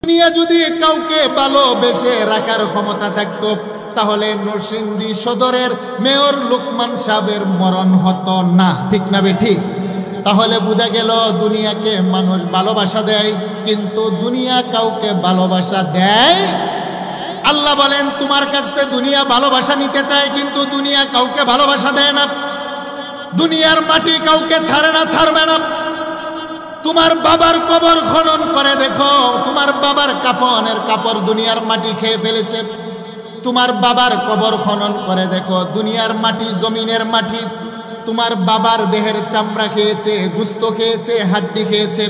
দুনিয়া যদি কাউকে ভালোবেসে রাখার ক্ষমতা থাকতো তাহলে নরসিংদী সদরের মেয়র লোকমান সাহেবের মরণ হতো না, ঠিক না ঠিক? তাহলে বোঝা গেল দুনিয়াকে মানুষ ভালোবাসা দেয়, কিন্তু দুনিয়া কাউকে ভালোবাসা দেয়। আল্লাহ বলেন তোমার কাছ থেকে দুনিয়া ভালোবাসা নিতে চায়, কিন্তু দুনিয়া কাউকে ভালোবাসা দেয় না। দুনিয়ার মাটি কাউকে ছাড়ে না, ছাড়বে না। তোমার বাবার কবর খনন করে দেখো, তোমার বাবার কাফনের কাপড় দুনিয়ার মাটি খেয়ে ফেলেছে। তোমার বাবার কবর খনন করে দেখো, দুনিয়ার মাটি, জমিনের মাটি তোমার বাবার দেহের চামড়া খেয়েছে, গুস্ত খেয়েছে, হাড্ডি খেয়েছে।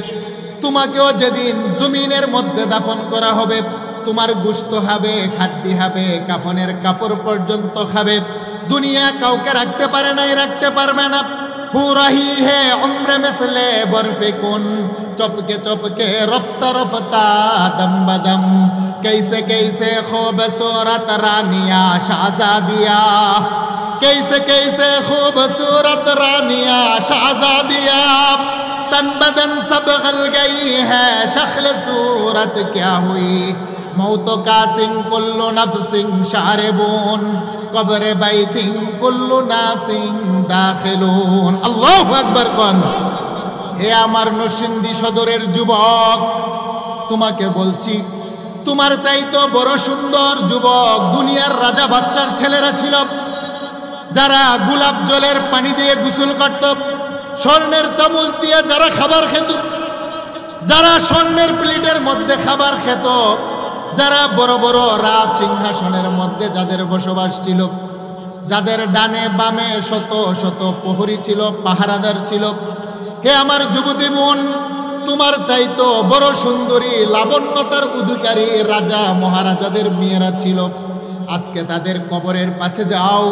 তোমাকেও যেদিন জমিনের মধ্যে দাফন করা হবে, তোমার গুস্ত খাবে, হাড্ডি খাবে, কাফনের কাপড় পর্যন্ত খাবে। দুনিয়া কাউকে রাখতে পারে নাই, রাখতে পারবে না। हो रही है उम्र मिसले बर्फ़ कुन, चपके चपके रफ्ता रफ्ता दम बदम, कैसे कैसे खूबसूरत रानिया शहज़ादिया, कैसे कैसे खूबसूरत रानिया शहज़ादिया, तन बदन सब गल गई है, शक्ल सूरत क्या हुई, मौत का सिंह कुल्लु नफ्सिन शारिबून, कब्र बैतिन कुल्लु नासिन दाखिलून। अल्लाहु আকবার কোন। হে আমার নরসিংদী সদরের যুবক, তোমাকে বলছি, তোমার চাইতো বড় সুন্দর যুবক দুনিয়ার রাজা বাদশার ছেলেরা ছিল, যারা গোলাপ জলের পানি দিয়ে গোসল করত, স্বর্ণের চামচ দিয়ে যারা খাবার খেত, যারা স্বর্ণের প্লেটের মধ্যে খাবার খেত, যারা বড় বড় রাজ সিংহাসনের মধ্যে যাদের বসবাস ছিল, যাদের ডানে বামে শত শত প্রহরী ছিল, পাহারাদার ছিল। হে আমার যুবতী বোন, তোমার চাইতো বড় সুন্দরী, লাবণ্যতার অধিকারী রাজা মহারাজাদের মেয়েরা ছিল। আজকে তাদের কবরের পাশে যাও,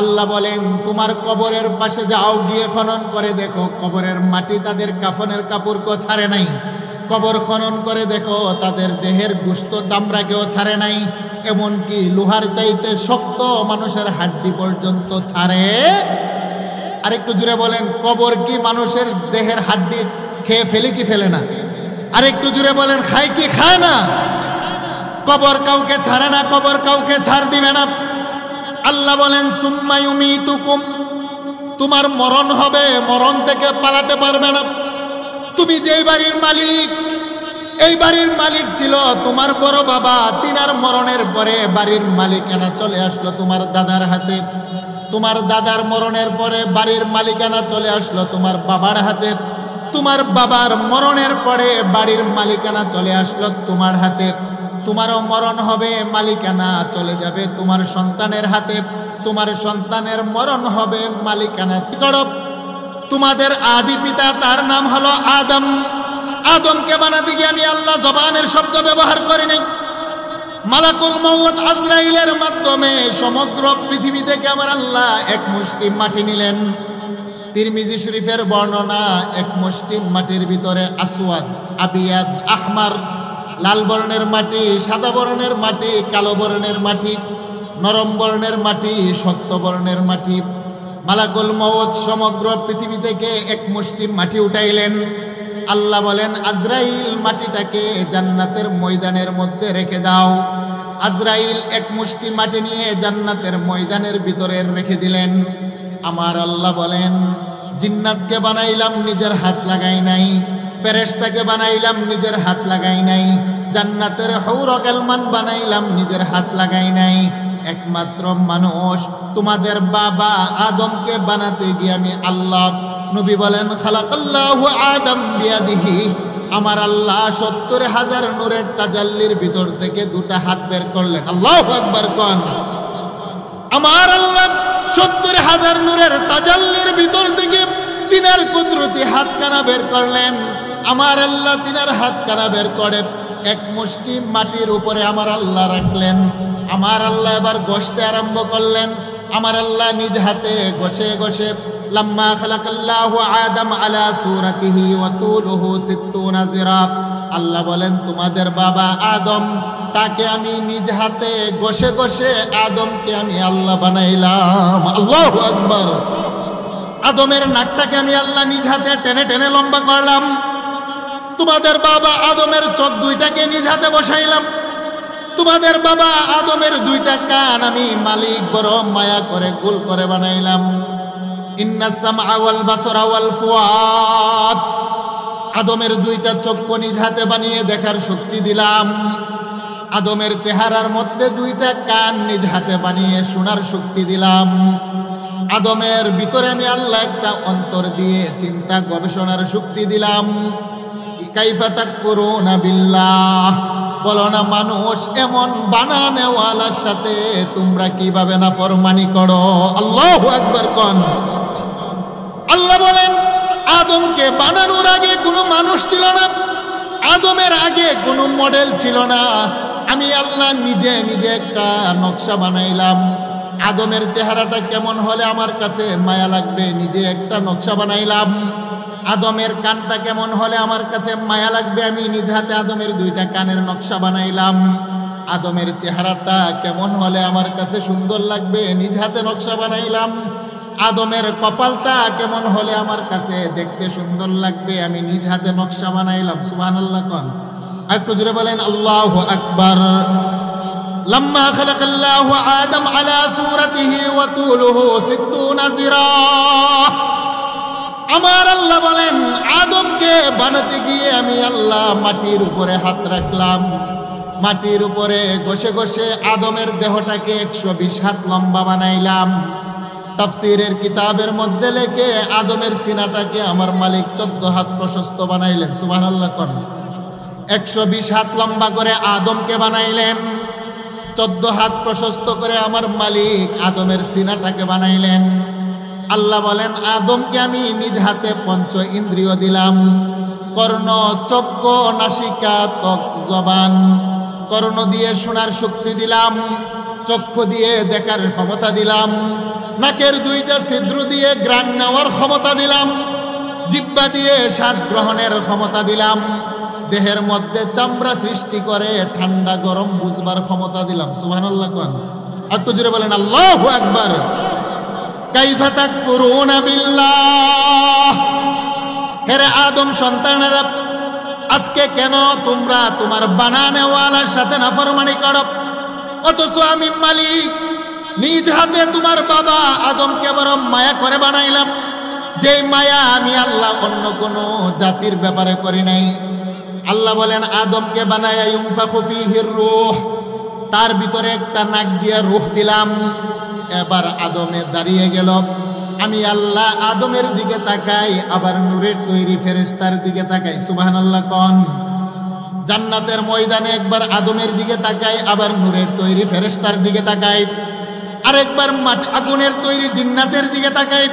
আল্লাহ বলেন তোমার কবরের পাশে যাও, গিয়ে খনন করে দেখো, কবরের মাটি তাদের কাফনের কাপড়কেও ছাড়ে নাই। কবর খনন করে দেখো, তাদের দেহের গোশত চামড়াকেও ছাড়ে নাই। এমনকি লোহার চাইতে শক্ত মানুষের হাড্ডি পর্যন্ত ছাড়ে। আরেকটু জুড়ে বলেন, কবর কি মানুষের দেহের হাড্ডি খেয়ে ফেলে কি ফেলে না? আরেকটু জুড়ে বলেন, খায় কি খায় না? কবর কাউকে ছাড়ে না, কবর কাউকে ছাড় দিবে না। আল্লাহ বলেন সুম্মা ইউমিতুকুম, তোমার মরণ হবে, মরণ থেকে পালাতে পারবে না। তুমি যেই বাড়ির মালিক, এই বাড়ির মালিক ছিল তোমার বড় বাবা, তিনার মরণের পরে বাড়ির মালিকানা চলে আসলো তোমার দাদার হাতে। তোমার দাদার মরণের পরে বাড়ির মালিকানা চলে আসলো তোমার বাবার হাতে। তোমার বাবার মরণের পরে বাড়ির মালিকানা চলে আসলো তোমার হাতে। তোমারও মরণ হবে, মালিকানা চলে যাবে তোমার সন্তানের হাতে। তোমার সন্তানের মরণ হবে, মালিকানা করো। তোমাদের আদি পিতা, তার নাম হলো আদম। আদমকে বানাতে গিয়ে আমি আল্লাহ জবানের শব্দ ব্যবহার করি নাই। মালাকুল মউত আজরাইলের মাধ্যমে সমগ্র পৃথিবী থেকে আমার আল্লাহ এক মুষ্টি মাটি নিলেন। তিরমিজি শরীফের বর্ণনা, এক মুষ্টি মাটির ভিতরে আসওয়াদ, আবিয়াদ, আহমার, লাল বর্ণের মাটি, সাদা বর্ণের মাটি, কালো বর্ণের মাটি, নরম বর্ণের মাটি, শক্ত বর্ণের মাটি। মালাকুল মউত সমগ্র পৃথিবী থেকে এক মুষ্টি মাটি উঠাইলেন। আল্লাহ বলেন আজরাইল, মাটিটাকে জান্নাতের ময়দানের মধ্যে রেখে দাও। আজরাইল এক মুষ্টি মাটি নিয়ে জান্নাতের ময়দানের ভিতরে রেখে দিলেন। আমার আল্লাহ বলেন জিন্নাতকে বানাইলাম, নিজের হাত লাগাই নাই। ফেরেশতাকে বানাইলাম, নিজের হাত লাগাই নাই। জান্নাতের হুর গালমান বানাইলাম, নিজের হাত লাগাই নাই। একমাত্র মানুষ তোমাদের বাবা আদমকে বানাতে গিয়ে আমি আল্লাহ, নবী বলেন খালাকাল্লাহু আদম বিয়াদিহি, আমার আল্লাহ ৭০,০০০ নূরের তাজাল্লির ভিতর থেকে দুটা হাত বের করলেন। আল্লাহু আকবার কোন। আমার আল্লাহ ৭০,০০০ নূরের তাজাল্লির ভিতর থেকে তিনার কুদরতি হাতখানা বের করলেন। আমার আল্লাহ তিনার হাতখানা বের করে এক মুষ্টি মাটির উপরে আমার আল্লাহ রাখলেন। আমার আল্লাহ এবার ঘষতে আরম্ভ করলেন। আমার আল্লাহ নিজ হাতে ঘষে ঘষে, লাম্মা খালাকাল্লাহু আদম আলা সূরাতিহি ওয়া তুলুহু ৬০ যিরা, আল্লাহ বলেন তোমাদের বাবা আদম, তাকে আমি নিজ হাতে ঘষে ঘষে আদমকে আমি আল্লাহ বানাইলাম। আল্লাহু আকবার। আদমের নাকটাকে আমি আল্লাহ নিজ হাতে টেনে টেনে লম্বা করলাম। তোমাদের বাবা আদমের চোখ দুইটাকে নিজ হাতে বসাইলাম, তোমাদের বাবা আদমের দুইটা কান আমি মালিক বড় মায়া করে গোল করে বানাইলাম। ইন্নাস সামআ ওয়াল বাসরা ওয়াল ফুয়াদ, আদমের দুইটা চক্ষু নিজ হাতে বানিয়ে দেখার শক্তি দিলাম। আদমের চেহারার মধ্যে দুইটা কান নিজ হাতে বানিয়ে শোনার শক্তি দিলাম। আদমের ভিতরে আমি আল্লাহ একটা অন্তর দিয়ে চিন্তা গবেষণার শক্তি দিলাম। কাইফা তাকফুরুনা বিল্লাহ, বলো না মানুষ এমন বানানেওয়ালার সাথে তোমরা কিভাবে নাফরমানি করো? আল্লাহু আকবার কোন। আল্লাহ বলেন আদমকে বানানোর আগে কোনো মানুষ ছিল না, আদমের আগে কোনো মডেল ছিল না। আমি আল্লাহ নিজে নিজে একটা নকশা বানাইলাম। আদমের চেহারাটা কেমন হলে আমার কাছে মায়া লাগবে, নিজে একটা নকশা বানাইলাম। আদমের কানটা কেমন হলে আমার কাছে মায়া লাগবে, আমি নিজ হাতে আদমের দুইটা কানের নকশা বানাইলাম। আদমের চেহারাটা কেমন হলে আমার কাছে সুন্দর লাগবে, নিজ হাতে নকশা বানাইলাম। আদমের কপালটা কেমন হলে আমার কাছে দেখতে সুন্দর লাগবে, আমি নিজ হাতে নকশা বানাইলাম। সুবহানাল্লাহ কোন। একটু জোরে বলেন আল্লাহু আকবার। লাম্মা খালাকাল্লাহু আদম আলা সূরাতিহি ওয়া তুলুহু 60 জিরা, আমার আল্লাহ বলেন আদমকে বানাতে গিয়ে আমি আল্লাহ মাটির উপরে হাত রাখলাম। মাটির উপরে ঘষে ঘষে আদমের দেহটাকে 120 হাত লম্বা বানাইলাম। তাফসীরের কিতাবের মধ্যে লেখে আদমের সিনাটাকে আমার মালিক 14 হাত প্রশস্ত বানাইলেন। সুবহানাল্লাহ কোন। 120 হাত লম্বা করে আদমকে বানাইলেন, 14 হাত প্রশস্ত করে আমার মালিক আদমের সিনাটাকে বানাইলেন। আল্লাহ বলেন আদমকে আমি নিজ হাতে পঞ্চ ইন্দ্রিয় দিলাম, কর্ণ, চক্ষু, নাসিকা, ত্বক, জবান। কর্ণ দিয়ে শোনার শক্তি দিলাম, চক্ষু দিয়ে দেখার ক্ষমতা দিলাম, নাকের দুইটা ছিদ্র দিয়ে ঘ্রাণ নেওয়ার ক্ষমতা দিলাম, জিহ্বা দিয়ে স্বাদ গ্রহণের ক্ষমতা দিলাম, দেহের মধ্যে চামড়া সৃষ্টি করে ঠান্ডা গরম বুঝবার ক্ষমতা দিলাম। সুবহানাল্লাহ কোন। একটু জোরে বলেন আল্লাহু আকবার। কাইফা তাকফুরুনা বিল্লাহ, হে আদম সন্তানেরা, আজকে কেন তোমরা তোমার বানানেওয়ালার সাথে নাফরমানি করো? অথচ আমি মালিক নিজ হাতে তোমার বাবা আদমকে বড় মায়া করে বানাইলাম। যে মায়া আমি আল্লাহ অন্য কোনো জাতির ব্যাপারে করি নাই। আল্লাহ বলেন আদমকে বানায়া ইউনফাখু ফীহির রূহ, তার ভিতরে একটা নাক দিয়ে রূহ দিলাম। এবার আদমে দাঁড়িয়ে গেল। আমি আল্লাহ আদমের দিকে তাকাই, আবার নূরের তৈরি ফেরেশতার দিকে তাকাই। সুবহানাল্লাহ কোন। জান্নাতের ময়দানে একবার আদমের দিকে তাকাই, আবার নূরের তৈরি ফেরেশতার দিকে তাকাই। আরেকবার আগুনের তৈরি জিন্নাতের দিকে তাকাই।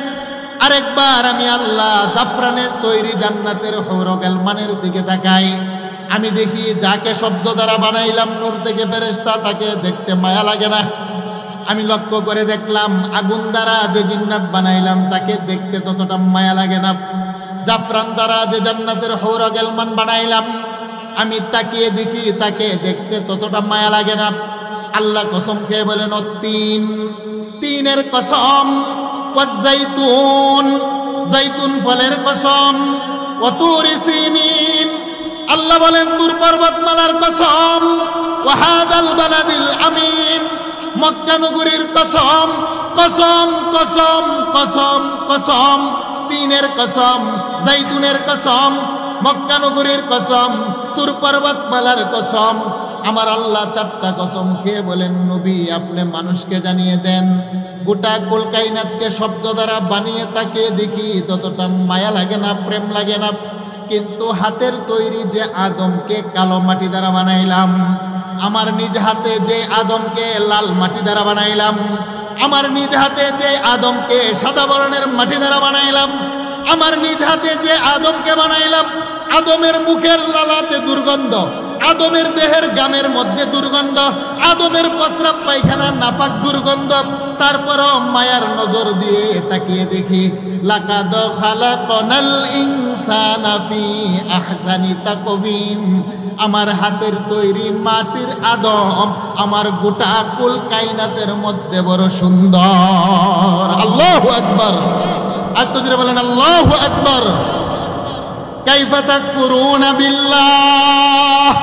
আরেকবার আমি আল্লাহ জাফরানের তৈরি জান্নাতের হুরুল গিলমানের দিকে তাকাই। আমি দেখি যাকে শব্দ দ্বারা বানাইলাম নূর থেকে ফেরেশতা, তাকে দেখতে মায়া লাগে না। আমি লক্ষ্য করে দেখলাম আগুন দ্বারা যে জিন্নাত বানাইলাম তাকে দেখতে ততটা মায়া লাগে না। জাফরান দ্বারা যে জান্নাতের হুরুল গিলমান বানাইলাম আমি তাকিয়ে দেখি, তাকে দেখতে ততটা মায়া লাগে না। আল্লাহ কসম খেয়ে বলেন তিন, তিনের কসম, ওয়াজ্জাইতুন, জাইতুন ফলের কসম, ওয়াতুরি সিনিন, আল্লাহ বলেন তুর পর্বতমালার কসম, ওয়াহাদাল বালাদিল আমিন, মক্কা নগরীর কসম, কসম কসম কসম কসম, তিনের কসম, জাইতুনের কসম, মক্কা নগরীর কসম, তুর পর্বতমালার কসম। আমার আল্লাহ চারটা কসম খেয়ে বলেন নবী আপনি মানুষকে জানিয়ে দেন, গোটা কুল কায়নাতকে শব্দ দ্বারা বানিয়ে তাকে দেখি ততটা মায়া লাগে না, প্রেম লাগে না। কিন্তু হাতের তৈরি যে আদমকে কালো মাটি দ্বারা বানাইলাম, আমার নিজ হাতে যে আদমকে লাল মাটি দ্বারা বানাইলাম, আমার নিজ হাতে যে আদমকে সাদা বর্ণের মাটি দ্বারা বানাইলাম, আমার নিজ হাতে যে আদমকে বানাইলাম, আদমের মুখের লালাতে দুর্গন্ধ, আদমের দেহের গামের মধ্যে দুর্গন্ধ, আদমের প্রস্রাব পায়খানা নাপাক দুর্গন্ধ। তারপরও মায়ার নজর দিয়ে তাকিয়ে দেখি লাকাদ খালাকনাল ইনসানা ফি আহসানি তাকওয়িম, আমার হাতের তৈরি মাটির আদম আমার গোটা কুল কায়নাতের মধ্যে বড় সুন্দর। আল্লাহু আকবার। একটু জোরে বলেন আল্লাহু আকবার। কাইফা তাকফুরুনা বিল্লাহ।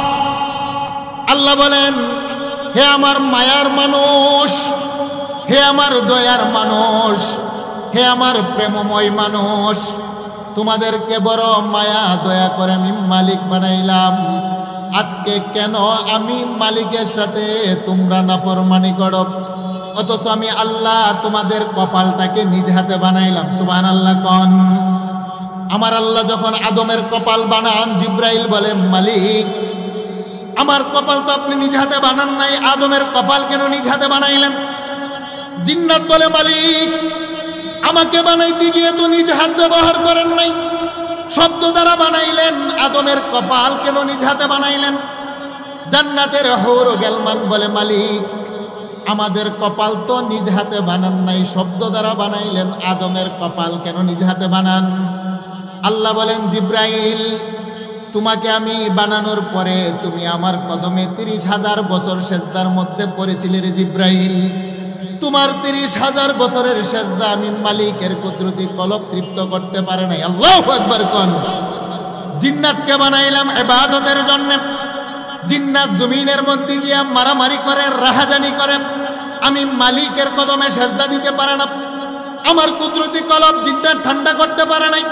আল্লাহ বলেন, হে আমার মায়ার মানুষ, হে আমার দয়ার মানুষ, হে আমার প্রেমময় মানুষ, তোমাদেরকে বড় মায়া দয়া করে আমি মালিক বানাইলাম। আজকে কেন আমি মালিকের সাথে তোমরা নাফরমানি করো? অথচ আমি আল্লাহ তোমাদের কপালটাকে নিজ হাতে বানাইলাম। সুবহানাল্লাহ কোন। আমার আল্লাহ যখন আদমের কপাল বানান, জিব্রাইল বলে, মালিক আমার কপাল তো আপনি নিজ হাতে বানান নাই, আদমের কপাল কেন নিজ হাতে বানাইলেন? জিন্নাত বলে, মালিক আমাকে বানাইতে গিয়ে তো নিজ হাত ব্যবহার করেন নাই, শব্দ দ্বারা বানাইলেন, আদমের কপাল কেন নিজ হাতে বানাইলেন? জান্নাতের হুর ও গেলমান বলে, মালিক আমাদের কপাল তো নিজ হাতে বানান নাই, শব্দ দ্বারা বানাইলেন, আদমের কপাল কেন নিজ হাতে বানান? আল্লাহ বলেন, জিব্রাইল তোমাকে আমি বানানোর পরে তুমি আমার কদমে 30,000 বছর সেজদার মধ্যে পড়েছিলে রে জিব্রাইল। তোমার 30,000 বছরের সেজদা আমি মালিকের কুদরতি কলব তৃপ্ত করতে পারে নাই। আল্লাহু আকবার কোন। জিন্নাতকে বানাইলাম ইবাদতের জন্য। জিন্নাত জমিনের মধ্যে গিয়া মারামারি করে, রাহাজানি করে, আমি মালিকের কদমে সেজদা দিতে পারে না। আমার কুদরতি কলব জিন্নাত ঠান্ডা করতে পারে নাই।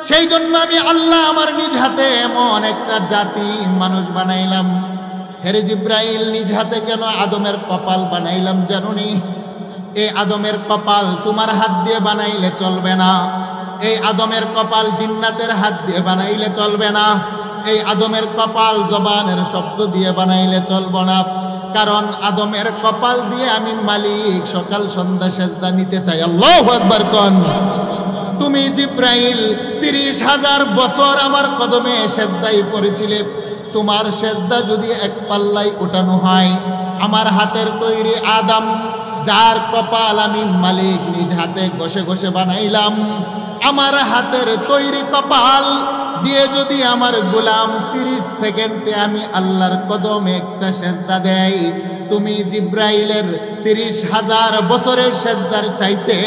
সেই জন্য আমি আল্লাহ আমার নিজ হাতে এমন একটা জাতি মানুষ বানাইলাম। হেরে জিব্রাইল, নিজ হাতে কেন আদমের কপাল বানাইলাম জানুনি? এই আদমের কপাল তোমার হাত দিয়ে বানাইলে চলবে না। এই আদমের কপাল জিন্নাতের হাত দিয়ে বানাইলে চলবে না। এই আদমের কপাল জবানের শব্দ দিয়ে বানাইলে চলবে না। কারণ আদমের কপাল দিয়ে আমি মালিক সকাল সন্ধ্যা সেজদা নিতে চাই। আল্লাহু আকবার কোন। তুমি জিব্রাইল 30,000 বছর আমার কদমে সেজদাই পড়েছিলে। তোমার সেজদা যদি এক পাল্লাই উঠানো হয়, আমার হাতের তৈরি আদম, যার কপাল আমি মালিক নিজ হাতে ঘষে ঘষে বানাইলাম, আমার হাতের তৈরি কপাল দিয়ে যদি আমার গোলাম 30 সেকেন্ডে আমি আল্লাহর কদমে একটা সেজদা দেয়, তুমি জিব্রাইলের 30,000 বছরের সেজদার চাইতে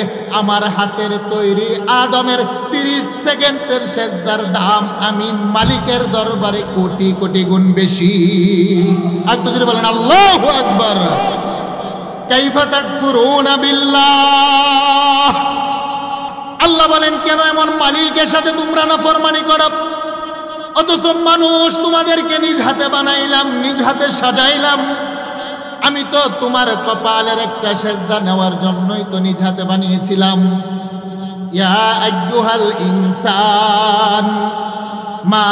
আমার হাতের তৈরি আদমের 30 সেকেন্ডের সেজদার দাম আমি মালিকের দরবারে কোটি কোটি গুণ বেশি। একটু জোরে বলেন আল্লাহু আকবার। কাইফা তাকফুরুনা বিল্লাহ। আল্লাহ বলেন, কেন এমন মালিকের সাথে তোমরা নাফরমানি করো? অথচ মানুষ তোমাদেরকে নিজ হাতে বানাইলাম, নিজ হাতে সাজাইলাম। আমি তো তোমার কপালের একটা সেজদা নেওয়ার জন্যই তো নিজ হাতে বানিয়েছিলাম। ইয়া আইয়ুহাল ইনসান মা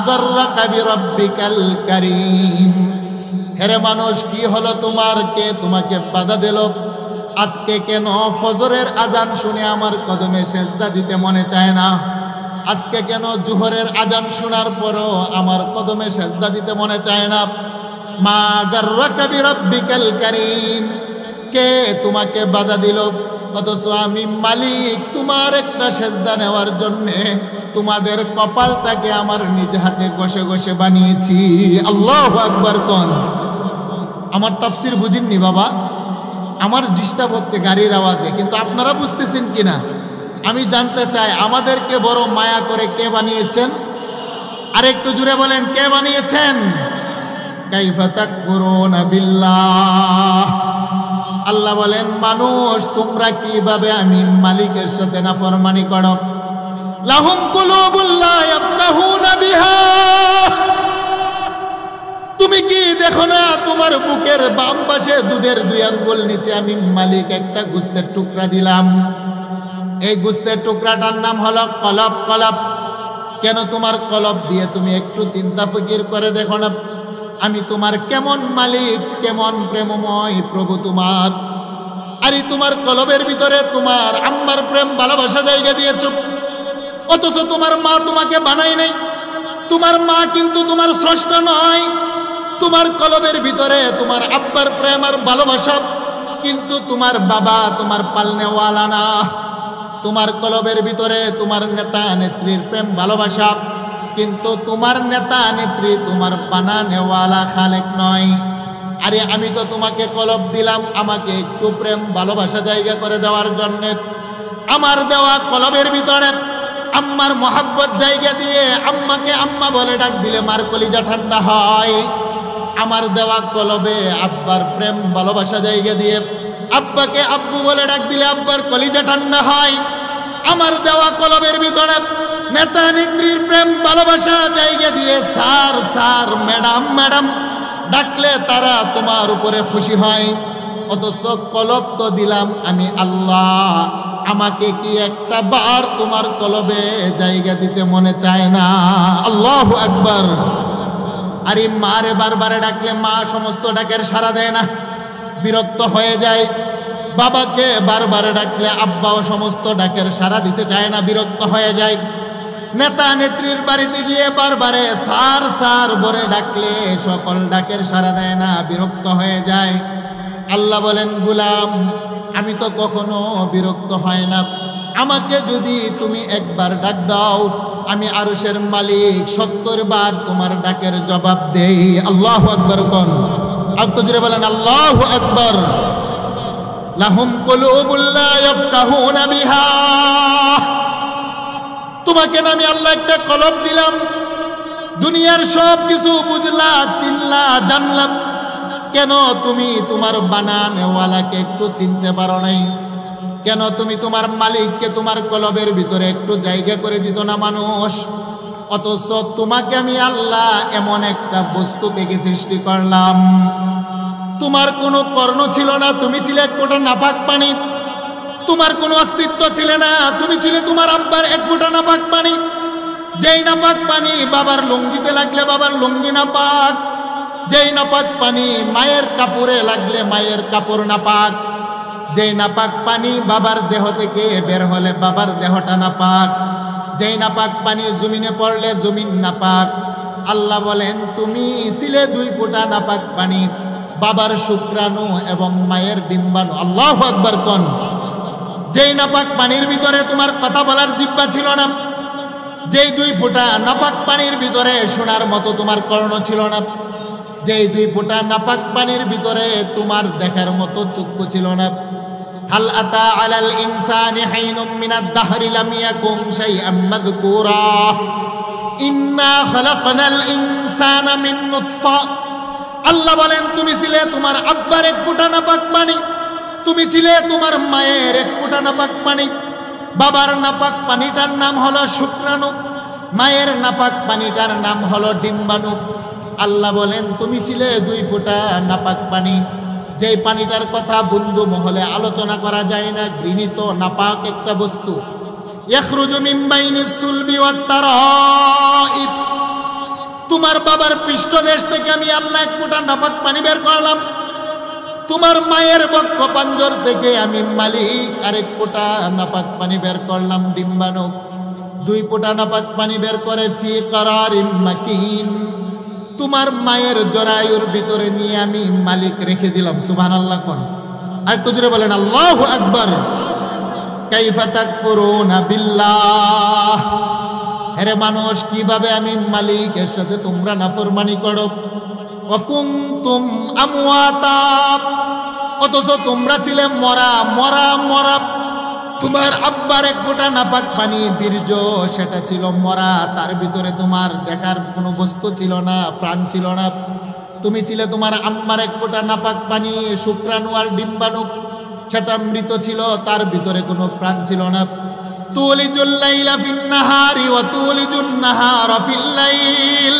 গররাকা বিরাব্বিকাল কারীম। হেরে মানুষ, কি হলো তোমার? কে তোমাকে বাধা দিল? আজকে কেন ফজরের আজান শুনে আমার কদমে সেজদা দিতে মনে চায় না? আজকে কেন জোহরের আজান শোনার পরও আমার কদমে সেজদা দিতে মনে চায় না? মা গাররাকা বিরাব্বিকাল কারীম। কে তোমাকে বাধা দিল? অথচ আমি মালিক তোমার একটা সেজদা নেওয়ার জন্যে তোমাদের কপালটাকে আমার নিজ হাতে ঘষে ঘষে বানিয়েছি। আল্লাহু আকবার কোন। আমার তাফসীর বুঝিননি বাবা? আমার ডিস্টার্ব হচ্ছে গাড়ির আওয়াজে, কিন্তু আপনারা বুঝতেছেন কিনা আমি জানতে চাই। আমাদেরকে বড় মায়া করে কে বানিয়েছেন? আর একটু জুড়ে বলেন, কে বানিয়েছেন? কাইফা তাকফুরুনা বিল্লাহ। আল্লাহ বলেন, মানুষ তোমরা কিভাবে আমি মালিকের সাথে নাফরমানি করো? লাহুম কুলুবুল লা ইয়াফকাহুনা বিহা। তুমি কি দেখো না তোমার বুকের বাম পাশে দুধের 2 আঙ্গুল নিচে আমি মালিক একটা গোস্তের টুকরা দিলাম। এই গোস্তের টুকরাটার নাম হলো কলব। কলব কেন? তোমার কলব দিয়ে তুমি একটু চিন্তা ফিকির করে দেখো না, আমি তোমার কেমন মালিক, কেমন প্রেমময় প্রভু তোমার। আরে তোমার কলবের ভিতরে তোমার আম্মার প্রেম ভালোবাসা জায়গা দিয়েছ, অথচ তোমার মা তোমাকে বানায় নাই। তোমার মা কিন্তু তোমার স্রষ্টা নয়। তোমার কলবের ভিতরে তোমার আব্বার প্রেম আর ভালোবাসা, কিন্তু তোমার বাবা তোমার পালনেওয়ালা না। তোমার কলবের ভিতরে তোমার নেতা নেত্রীর প্রেম ভালোবাসা, কিন্তু তোমার নেতা নেত্রী তোমার বানানেওয়ালা খালেক নয়। আরে আমি তো তোমাকে কলব দিলাম আমাকে একটু প্রেম ভালোবাসা জায়গা করে দেওয়ার জন্যে। আমার দেওয়া কলবের ভিতরে আম্মার মোহাব্বত জায়গা দিয়ে আম্মাকে আম্মা বলে ডাক দিলে মার কলিজা ঠান্ডা হয়। আমার দেওয়া কলবে আব্বার প্রেম ভালোবাসা জায়গা দিয়ে আব্বাকে আব্বু বলে ডাক দিলে আব্বার কলিজা ঠান্ডা হয়। আমার দেওয়া কলবের ভিতরে নেতা নেত্রীর প্রেম ভালোবাসা জায়গা দিয়ে স্যার স্যার ম্যাডাম ম্যাডাম ডাকলে তারা তোমার উপরে খুশি হয়। অথচ কলব তো দিলাম আমি আল্লাহ, আমাকে কি একটা বার তোমার কলবে জায়গা দিতে মনে চায় না? আল্লাহু আকবার। আরে মারে বারবারে ডাকলে মা সমস্ত ডাকের সাড়া দেয় না, বিরক্ত হয়ে যায়। বাবাকে বারবারে ডাকলে আব্বাও সমস্ত ডাকের সাড়া দিতে চায় না, বিরক্ত হয়ে যায়। নেতা নেত্রীর বাড়িতে গিয়ে বারবারে স্যার স্যার বলে ডাকলে সকল ডাকের সাড়া দেয় না, বিরক্ত হয়ে যায়। আল্লাহ বলেন, গোলাম আমি তো কখনো বিরক্ত হয় না, আমাকে যদি তুমি একবার ডাক দাও আমি আরশের মালিক 70 বার তোমার ডাকের জবাব দেই। আল্লাহু আকবার কোন একটু জোরে বলেন আল্লাহু আকবার। লাহুম কুলুবুল লা ইয়াফকাহুনা বিহা, তোমাকে না আমি আল্লাহ একটা কলব দিলাম, দুনিয়ার সব কিছু বুঝলা চিনলা জানলাম, কেন তুমি তোমার বানানেওয়ালাকে একটু চিনতে পারো নাই? কেন তুমি তোমার মালিককে তোমার কলবের ভিতরে একটু জায়গা করে দিত না মানুষ? অথচ তোমাকে আমি আল্লাহ এমন একটা বস্তু থেকে সৃষ্টি করলাম, তোমার কোনো কর্ণ ছিল না, তুমি ছিলে এক ফোঁটা নাপাক পানি। তোমার কোনো অস্তিত্ব ছিল না, তুমি ছিলে তোমার আব্বার এক ফোঁটা নাপাক পানি। যেই নাপাক পানি বাবার লুঙ্গিতে লাগলে বাবার লুঙ্গি নাপাক, যেই নাপাক পানি মায়ের কাপড়ে লাগলে মায়ের কাপড় নাপাক, যেই নাপাক পানি বাবার দেহ থেকে বের হলে বাবার দেহটা নাপাক, যেই নাপাক পানি জমিনে পড়লে জমিন নাপাক। আল্লাহ বলেন, তুমি ছিলে 2 ফোঁটা নাপাক পানি, বাবার শুক্রাণু এবং মায়ের ডিম্বাণু। আল্লাহু আকবার কোন। যেই নাপাক পানির ভিতরে তোমার কথা বলার জিহ্বা ছিল না, যেই 2 ফোঁটা নাপাক পানির ভিতরে শোনার মতো তোমার কর্ণ ছিল না, যেই 2 ফোঁটা নাপাক পানির ভিতরে তোমার দেখার মতো চক্ষু ছিল না। হাল আতা আলাল ইনসানি হাইনুম মিনাদ দাহরি লাম ইয়াকুম শাইআম মাযকুরা ইন্না খালাকনাল ইনসানা মিন নুতফা। আল্লাহ বলেন, তুমি ছিলে তোমার আব্বার 1 ফোঁটা নাপাক পানি, তুমি ছিলে তোমার মায়ের 1 ফোঁটা নাপাক পানি। বাবার নাপাক পানিটার নাম হলো শুক্রাণু, মায়ের নাপাক পানিটার নাম হলো ডিম্বাণু। আল্লাহ বলেন, তুমি ছিলে 2 ফোঁটা নাপাক পানি, যেই পানিটার কথা বন্ধু মহলে আলোচনা করা যায় না, ঘৃণিত নাপাক একটা বস্তু। ইয়াখরুজু মিন বাইনিস সুলবি ওয়াত তারাইব, তোমার বাবার পৃষ্ঠদেশ থেকে আমি আল্লাহ 1 ফোঁটা নাপাক পানি বের করলাম। তোমার মায়ের বক্ষ পাঞ্জর থেকে আমি মালিক আরেক ফোঁটা নাপাক পানি বের করলাম, ডিম্বাণু। 2 ফোঁটা নাপাক পানি বের করে ফি কারারিম মাকিন, তোমার মায়ের জরায়ুর ভিতরে নিয়ে আমি মালিক রেখে দিলাম। সুবহানাল্লাহ কোন আর একটু জোরে বলেন আল্লাহু আকবার। কাইফা তাকফুরুনা বিল্লাহ, আরে মানুষ কিভাবে আমি মালিকের সাথে তোমরা নাফরমানি করো। ওয়া কুনতুম আমওয়াতা, অথচ তোমরা ছিলে মরা মরা মরা। তোমার আব্বার 1 ফোঁটা নাপাক পানি বীর্য, সেটা ছিল মরা, তার ভিতরে তোমার দেখার কোনো বস্তু ছিল না, প্রাণ ছিল না। তুমি ছিলে তোমার আম্মার 1 ফোঁটা নাপাক পানি, শুক্রাণু আর ডিম্বাণু, সেটা মৃত ছিল, তার ভিতরে কোনো প্রাণ ছিল না। তুলিজুল লাইলা ফিন নাহারি ওয়া তুলিজুন নাহারা ফিল লাইল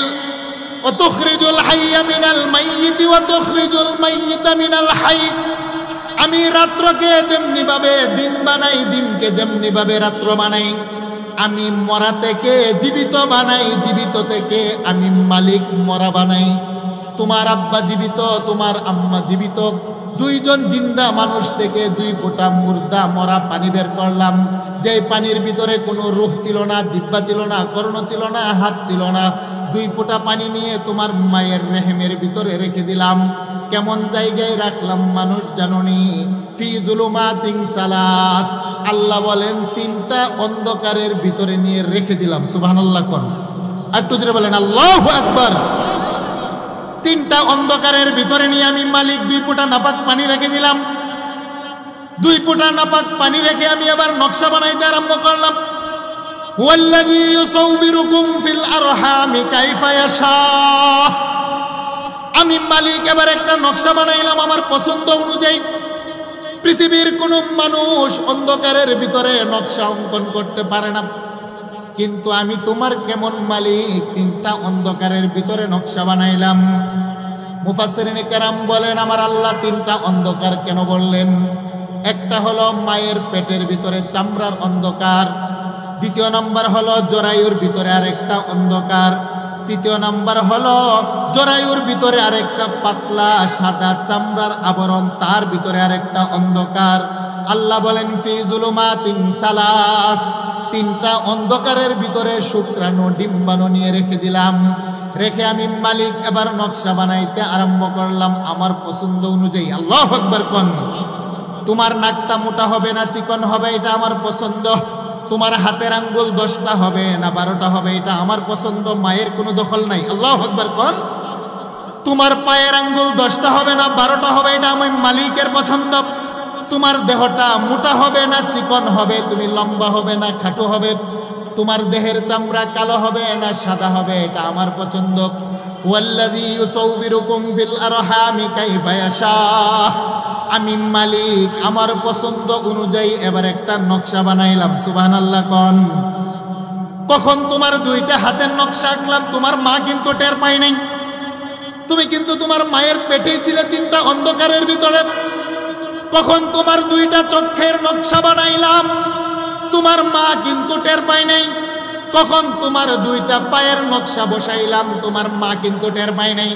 ওয়া তুখরিজুল হাইয়া মিনাল মাইয়িতি ওয়া তুখরিজুল মাইয়িতা মিনাল হাইয়। আমি রাত্রকে যেমনি ভাবে দিন বানাই, দিনকে যেমনি ভাবে রাত্র বানাই। আমি মরা থেকে জীবিত বানাই, জীবিত থেকে আমি মালিক মরা বানাই। তোমার আব্বা জীবিত, তোমার আম্মা জীবিত, 2 জন জিন্দা মানুষ থেকে 2 ফোঁটা মুর্দা মরা পানি বের করলাম, যেই পানির ভিতরে কোনো রূহ ছিল না, জিহ্বা ছিল না, কর্ণ ছিল না, হাত ছিল না। 2 ফোঁটা পানি নিয়ে তোমার মায়ের রেহেমের ভিতরে রেখে দিলাম। কেমন জায়গায় রাখলাম মানুষ জাননি? ফি জুলুমাতিন সালাস, আল্লাহ বলেন 3টা অন্ধকারের ভিতরে নিয়ে রেখে দিলাম। সুবহানাল্লাহ কোন একটু জোরে বলেন আল্লাহু আকবার। 3টা অন্ধকারের ভিতরে নিয়ে আমি মালিক 2 ফোঁটা নাপাক পানি রেখে দিলাম। 2 ফোঁটা নাপাক পানি রেখে আমি আবার নকশা বানাইতে আরম্ভ করলাম। ওয়াল্লাযী ইউসাউবিরুকুম ফিল আরহামি কাইফা ইয়াশা। আমি মালিক এবার একটা নকশা বানাইলাম আমার পছন্দ অনুযায়ী। পৃথিবীর কোনো মানুষ অন্ধকারের ভিতরে নকশা অঙ্কন করতে পারে না, কিন্তু আমি তোমার কেমন মালিক তিনটা অন্ধকারের ভিতরে নকশা বানাইলাম। মুফাসসিরিনে কেরাম বলেন আমার আল্লাহ তিনটা অন্ধকার কেন বললেন? একটা হলো মায়ের পেটের ভিতরে চামড়ার অন্ধকার, দ্বিতীয় নাম্বার হলো জরায়ুর ভিতরে আরেকটা অন্ধকার, তৃতীয় নাম্বার হলো জরায়ুর ভিতরে আরেকটা পাতলা সাদা চামড়ার আবরণ, তার ভিতরে আরেকটা অন্ধকার। আল্লাহ বলেন ফি যুলুমাতিন সালাস, তিনটা অন্ধকারের ভিতরে শুক্রাণু ডিম্বাণু নিয়ে রেখে দিলাম। রেখে আমি মালিক এবার নকশা বানাইতে আরম্ভ করলাম আমার পছন্দ অনুযায়ী। আল্লাহু আকবার কোন। তোমার নাকটা মোটা হবে না চিকন হবে এটা আমার পছন্দ, তোমার হাতের আঙ্গুল 10টা হবে না 12টা হবে এটা আমার পছন্দ, মায়ের কোনো দখল নাই। আল্লাহু আকবার কোন। তোমার পায়ের আঙ্গুল 10টা হবে না 12টা হবে এটা আমার মালিকের পছন্দ, তোমার দেহটা মোটা হবে না চিকন হবে, তুমি লম্বা হবে না খাটো হবে, তোমার দেহের চামড়া কালো হবে না সাদা হবে এটা আমার পছন্দ। ওয়াল্লাযী ইউসাউবিরুকুম ফিল আরহামি কাইফা ইয়াশা। আমি মালিক আমার পছন্দ অনুযায়ী এবার একটা নকশা বানাইলাম। সুবহানাল্লাহ কোন। কখন তোমার দুইটা হাতের নকশা আঁকলাম তোমার মা কিন্তু টের পায় নাই, তুমি কিন্তু তোমার মায়ের পেটেই ছিলে তিনটা অন্ধকারের ভিতরে। কখন তোমার দুইটা চোখের নকশা বানাইলাম তোমার মা কিন্তু টের পায় নাই। কখন তোমার দুইটা পায়ের নকশা বসাইলাম তোমার মা কিন্তু টের পায় নাই।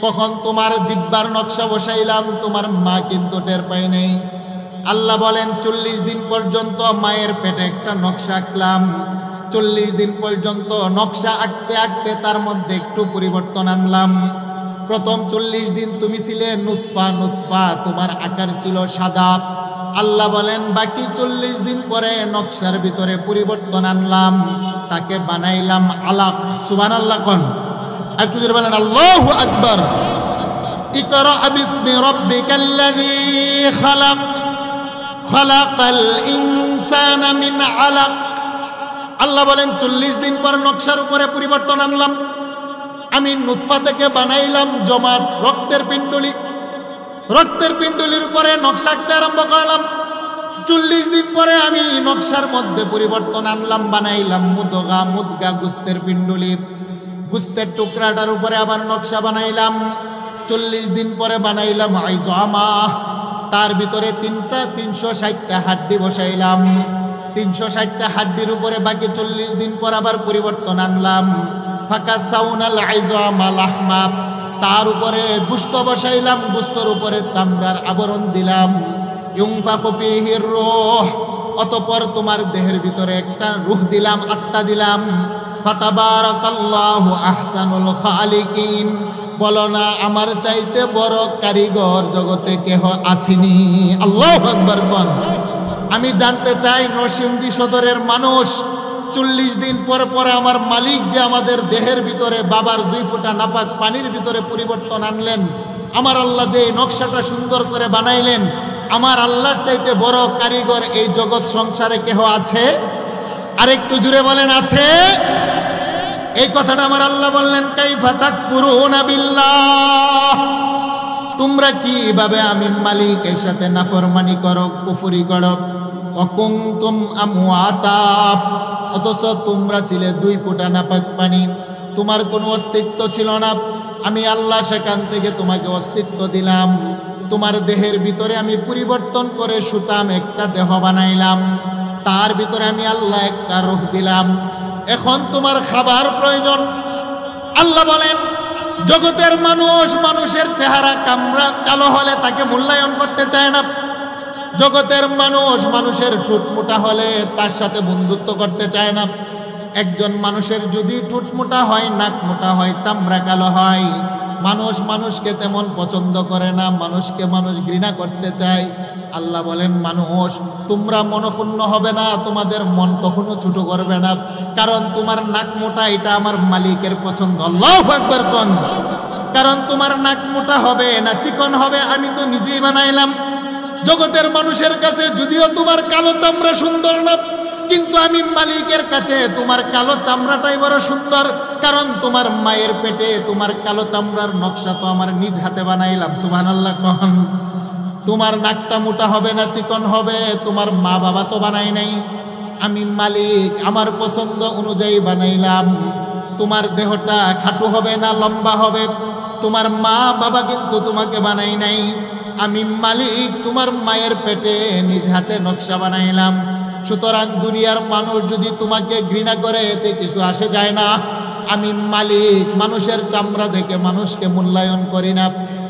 কখন তোমার জিহ্বার নকশা বসাইলাম তোমার মা কিন্তু টের পায় নাই। আল্লাহ বলেন 40 দিন পর্যন্ত মায়ের পেটে একটা নকশা আঁকলাম। 40 দিন পর্যন্ত নকশা আঁকতে আঁকতে তার মধ্যে একটু পরিবর্তন আনলাম। প্রথম 40 দিন তুমি ছিলে নুতফা, নুতফা তোমার আকার ছিল সাদা। আল্লাহ বলেন বাকি 40 দিন পরে নকশার ভিতরে পরিবর্তন আনলাম, তাকে বানাইলাম আলাক। সুবহানাল্লাহ কোন। একটু জোরে বলেন আল্লাহু আকবার। ইকরা বিসমি রাব্বিকাল্লাযী খালাক, খালাকাল ইনসানা মিন আলাক। আল্লাহ বলেন 40 দিন পর নকশার উপরে পরিবর্তন আনলাম। আমি নুতফা থেকে বানাইলাম জমাট রক্তের পিণ্ডুলি, রক্তের পিণ্ডুলির উপরে নকশা আঁকতে আরম্ভ করলাম। 40 দিন পরে আমি নকশার মধ্যে পরিবর্তন আনলাম, বানাইলাম মুদগা, মুদগা গোস্তের পিণ্ডুলি, গোস্তের টুকরাটার উপরে আবার নকশা বানাইলাম। 40 দিন পরে বানাইলাম আইজামা, তার ভিতরে 360টা হাড্ডি বসাইলাম। 360টা হাড্ডির উপরে বাকি 40 দিন পর আবার পরিবর্তন আনলাম। ফাঁকা সাউনাল আইজামা লাহমা, তার উপরে গোস্ত বসাইলাম, গোস্তর উপরে চামড়ার আবরণ দিলাম। ইউনফাখু ফীহির রূহ, অতঃপর তোমার দেহের ভিতরে একটা রূহ দিলাম, আত্মা দিলাম। ফাতাবারাকাল্লাহু আহসানুল খালিকিন, বলো না আমার চাইতে বড় কারিগর জগতে কেহ আছেনি? আল্লাহু আকবার বল। আমি জানতে চাই নরসিংদী সদরের মানুষ 40 দিন পর পরে আমার মালিক যে আমাদের দেহের ভিতরে বাবার 2 ফোঁটা নাপাক পানির ভিতরে পরিবর্তন আনলেন, আমার আল্লাহ যে নকশাটা সুন্দর করে বানাইলেন, আমার আল্লাহর চাইতে বড় কারিগর এই জগৎ সংসারে কেহ আছে? আরেকটু জুড়ে বলেন আছে? এই কথাটা আমার আল্লাহ বললেন কাইফা তাকফুরুনা বিল্লাহ, তোমরা কিভাবে আমি মালিকের সাথে নাফরমানি করো, কুফরি করো। অকুনতুম আমওয়াতা, অথচ তোমরা ছিলে 2 ফোঁটা নাপাক পানি, তোমার কোনো অস্তিত্ব ছিল না। আমি আল্লাহ সেখান থেকে তোমাকে অস্তিত্ব দিলাম। তোমার দেহের ভিতরে আমি পরিবর্তন করে সুটাম একটা দেহ বানাইলাম, তার ভিতরে আমি আল্লাহ একটা রূহ দিলাম। এখন তোমার খাবার প্রয়োজন। আল্লাহ বলেন জগতের মানুষ মানুষের চেহারা কালো হলে তাকে মূল্যায়ন করতে চায় না। জগতের মানুষ মানুষের ঠোঁট মোটা হলে তার সাথে বন্ধুত্ব করতে চায় না। একজন মানুষের যদি ঠোঁট মোটা হয়, নাক মোটা হয়, চামড়া কালো হয়, মানুষ মানুষকে তেমন পছন্দ করে না, মানুষকে মানুষ ঘৃণা করতে চায়। আল্লাহ বলেন মানুষ তোমরা মনক্ষুণ্ণ হবে না, তোমাদের মন কখনো ছোট করবে না, কারণ তোমার নাক মোটা এটা আমার মালিকের পছন্দ। আল্লাহু আকবার কোন। কারণ তোমার নাক মোটা হবে না চিকন হবে আমি তো নিজেই বানাইলাম। জগতের মানুষের কাছে যদিও তোমার কালো চামড়া সুন্দর না, কিন্তু আমি মালিকের কাছে তোমার কালো চামড়াটাই বড় সুন্দর, কারণ তোমার মায়ের পেটে তোমার কালো চামড়ার নকশা তো আমার নিজ হাতে বানাইলাম। সুবহানাল্লাহ কন। তোমার নাকটা মোটা হবে না চিকন হবে, তোমার মা বাবা তো বানাই নাই, আমি মালিক আমার পছন্দ অনুযায়ী বানাইলাম। তোমার দেহটা খাটো হবে না লম্বা হবে, তোমার মা বাবা কিন্তু তোমাকে বানাই নাই, আমি মালিক তোমার মায়ের পেটে নিজ হাতে নকশা বানাইলাম। সুতরাং দুনিয়ার মানুষ যদি তোমাকে ঘৃণা করে এতে কিছু আসে যায় না। আমি মালিক মানুষের চামড়া দেখে মানুষকে মূল্যায়ন করি না,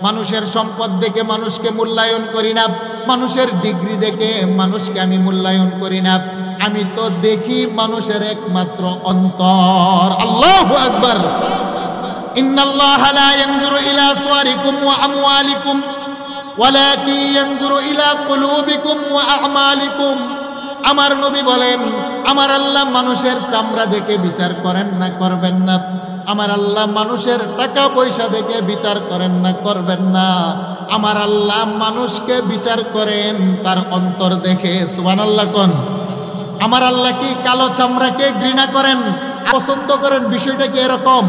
মানুষের সম্পদ দেখে মানুষকে মূল্যায়ন করি না, মানুষের ডিগ্রি দেখে মানুষকে আমি মূল্যায়ন করি না। আমি তো দেখি মানুষের একমাত্র অন্তর। আল্লাহু আকবার। ইন্নাল্লাহা লা ইয়ানজুরু ইলা সুওয়ারিকুম ওয়া আমওয়ালিকুম ওয়ালাকিন ইয়ানজুরু ইলা কুলুবিকুম ওয়া আ'মালিকুম। আমার নবী বলেন, আমার আল্লাহ মানুষের চামড়া দেখে বিচার করেন না, করবেন না। আমার আল্লাহ মানুষের টাকা পয়সা দেখে বিচার করেন না, করবেন না। আমার আল্লাহ মানুষকে বিচার করেন তার অন্তর দেখে। সুবহানাল্লাহ কোন। আমার আল্লাহ কি কালো চামড়াকে ঘৃণা করেন, পছন্দ করেন? বিষয়টা কি এরকম?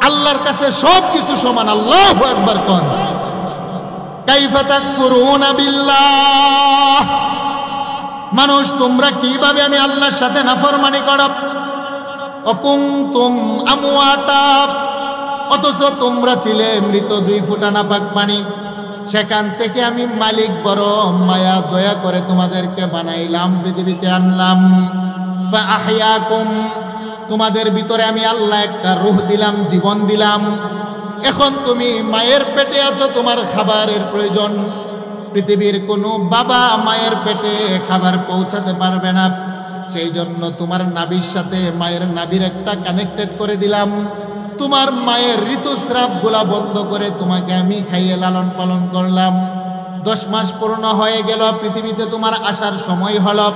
আল্লাহর কাছে সব কিছু সমান। আল্লাহু আকবার কোন। কাইফা তাকফুরুনা বিল্লাহ। মানুষ তোমরা কিভাবে আমি আল্লাহর সাথে নাফরমানি করো? অকুনতুম আমওয়াতা, অথচ তোমরা ছিলে মৃত 2 ফোঁটা নাপাক পানি। সেখান থেকে আমি মালিক বড় মায়া দয়া করে তোমাদেরকে বানাইলাম, পৃথিবীতে আনলাম। ফাআহইয়াকুম, তোমাদের ভিতরে আমি আল্লাহ একটা রূহ দিলাম, জীবন দিলাম। এখন তুমি মায়ের পেটে আছো, তোমার খাবারের প্রয়োজন। পৃথিবীর কোনো বাবা মায়ের পেটে খাবার পৌঁছাতে পারবে না, সেই জন্য তোমার নাভির সাথে মায়ের নাভির একটা কানেক্টেড করে দিলাম। তোমার মায়ের ঋতুস্রাবগুলা বন্ধ করে তোমাকে আমি খাইয়ে লালন পালন করলাম। 10 মাস পূর্ণ হয়ে গেল, পৃথিবীতে তোমার আসার সময় হলো।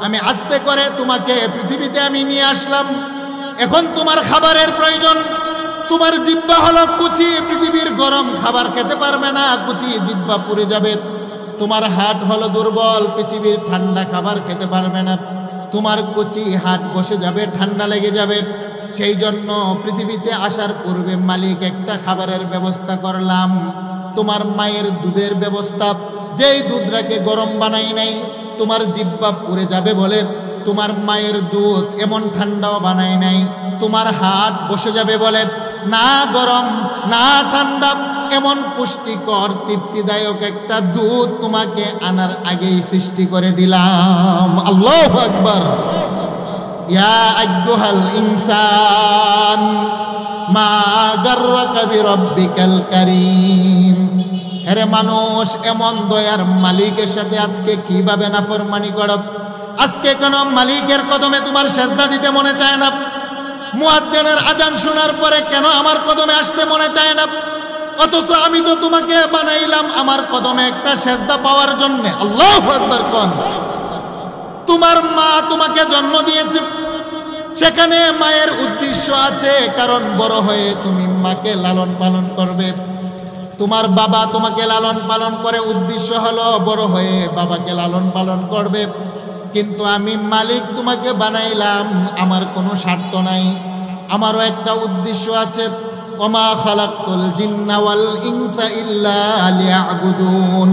আমি আস্তে করে তোমাকে পৃথিবীতে আমি নিয়ে আসলাম। এখন তোমার খাবারের প্রয়োজন। তোমার জিহ্বা হলো কুচি, পৃথিবীর গরম খাবার খেতে পারবে না, কুচি জিহ্বা পুড়ে যাবে। তোমার হাট হলো দুর্বল, পৃথিবীর ঠান্ডা খাবার খেতে পারবে না, তোমার কচি হাট বসে যাবে, ঠান্ডা লেগে যাবে। সেই জন্য পৃথিবীতে আসার পূর্বে মালিক একটা খাবারের ব্যবস্থা করলাম, তোমার মায়ের দুধের ব্যবস্থা। যেই দুধটাকে গরম বানাই নাই, তোমার জিহ্বা পুড়ে যাবে বলে তোমার মায়ের দুধ এমন ঠান্ডাও বানাই নাই। তোমার হাট বসে যাবে বলে না গরম না ঠান্ডা, এমন পুষ্টিকর তৃপ্তিদায়ক একটা দুধ তোমাকে আনার আগেই সৃষ্টি করে দিলাম। আল্লাহু আকবার। ইয়া আইয়ুহাল ইনসান মা গাররাকা বিরাব্বিকাল কারীম। আরে মানুষ, এমন দয়ার মালিকের সাথে আজকে কিভাবে নাফরমানি করো? আজকে কেন মালিকের কদমে তোমার সেজদা দিতে মনে চায় না? মুয়াজ্জিনের আজান শোনার পরে কেন আমার কদমে আসতে মনে চায় না? অথচ আমি তো তোমাকে বানাইলাম আমার কদমে একটা সেজদা পাওয়ার জন্য। আল্লাহু আকবার কোন। তোমার মা তোমাকে জন্ম দিয়েছে, সেখানে মায়ের উদ্দেশ্য আছে, কারণ বড় হয়ে তুমি মাকে লালন পালন করবে। তোমার বাবা তোমাকে লালন পালন করে, উদ্দেশ্য হলো বড় হয়ে বাবাকে লালন পালন করবে। কিন্তু আমি মালিক তোমাকে বানাইলাম, আমার কোনো স্বার্থ নাই, আমারও একটা উদ্দেশ্য আছে। ওমা খালাকতুল জিন্না ওয়াল ইনসা ইল্লা লিয়াবুদুন।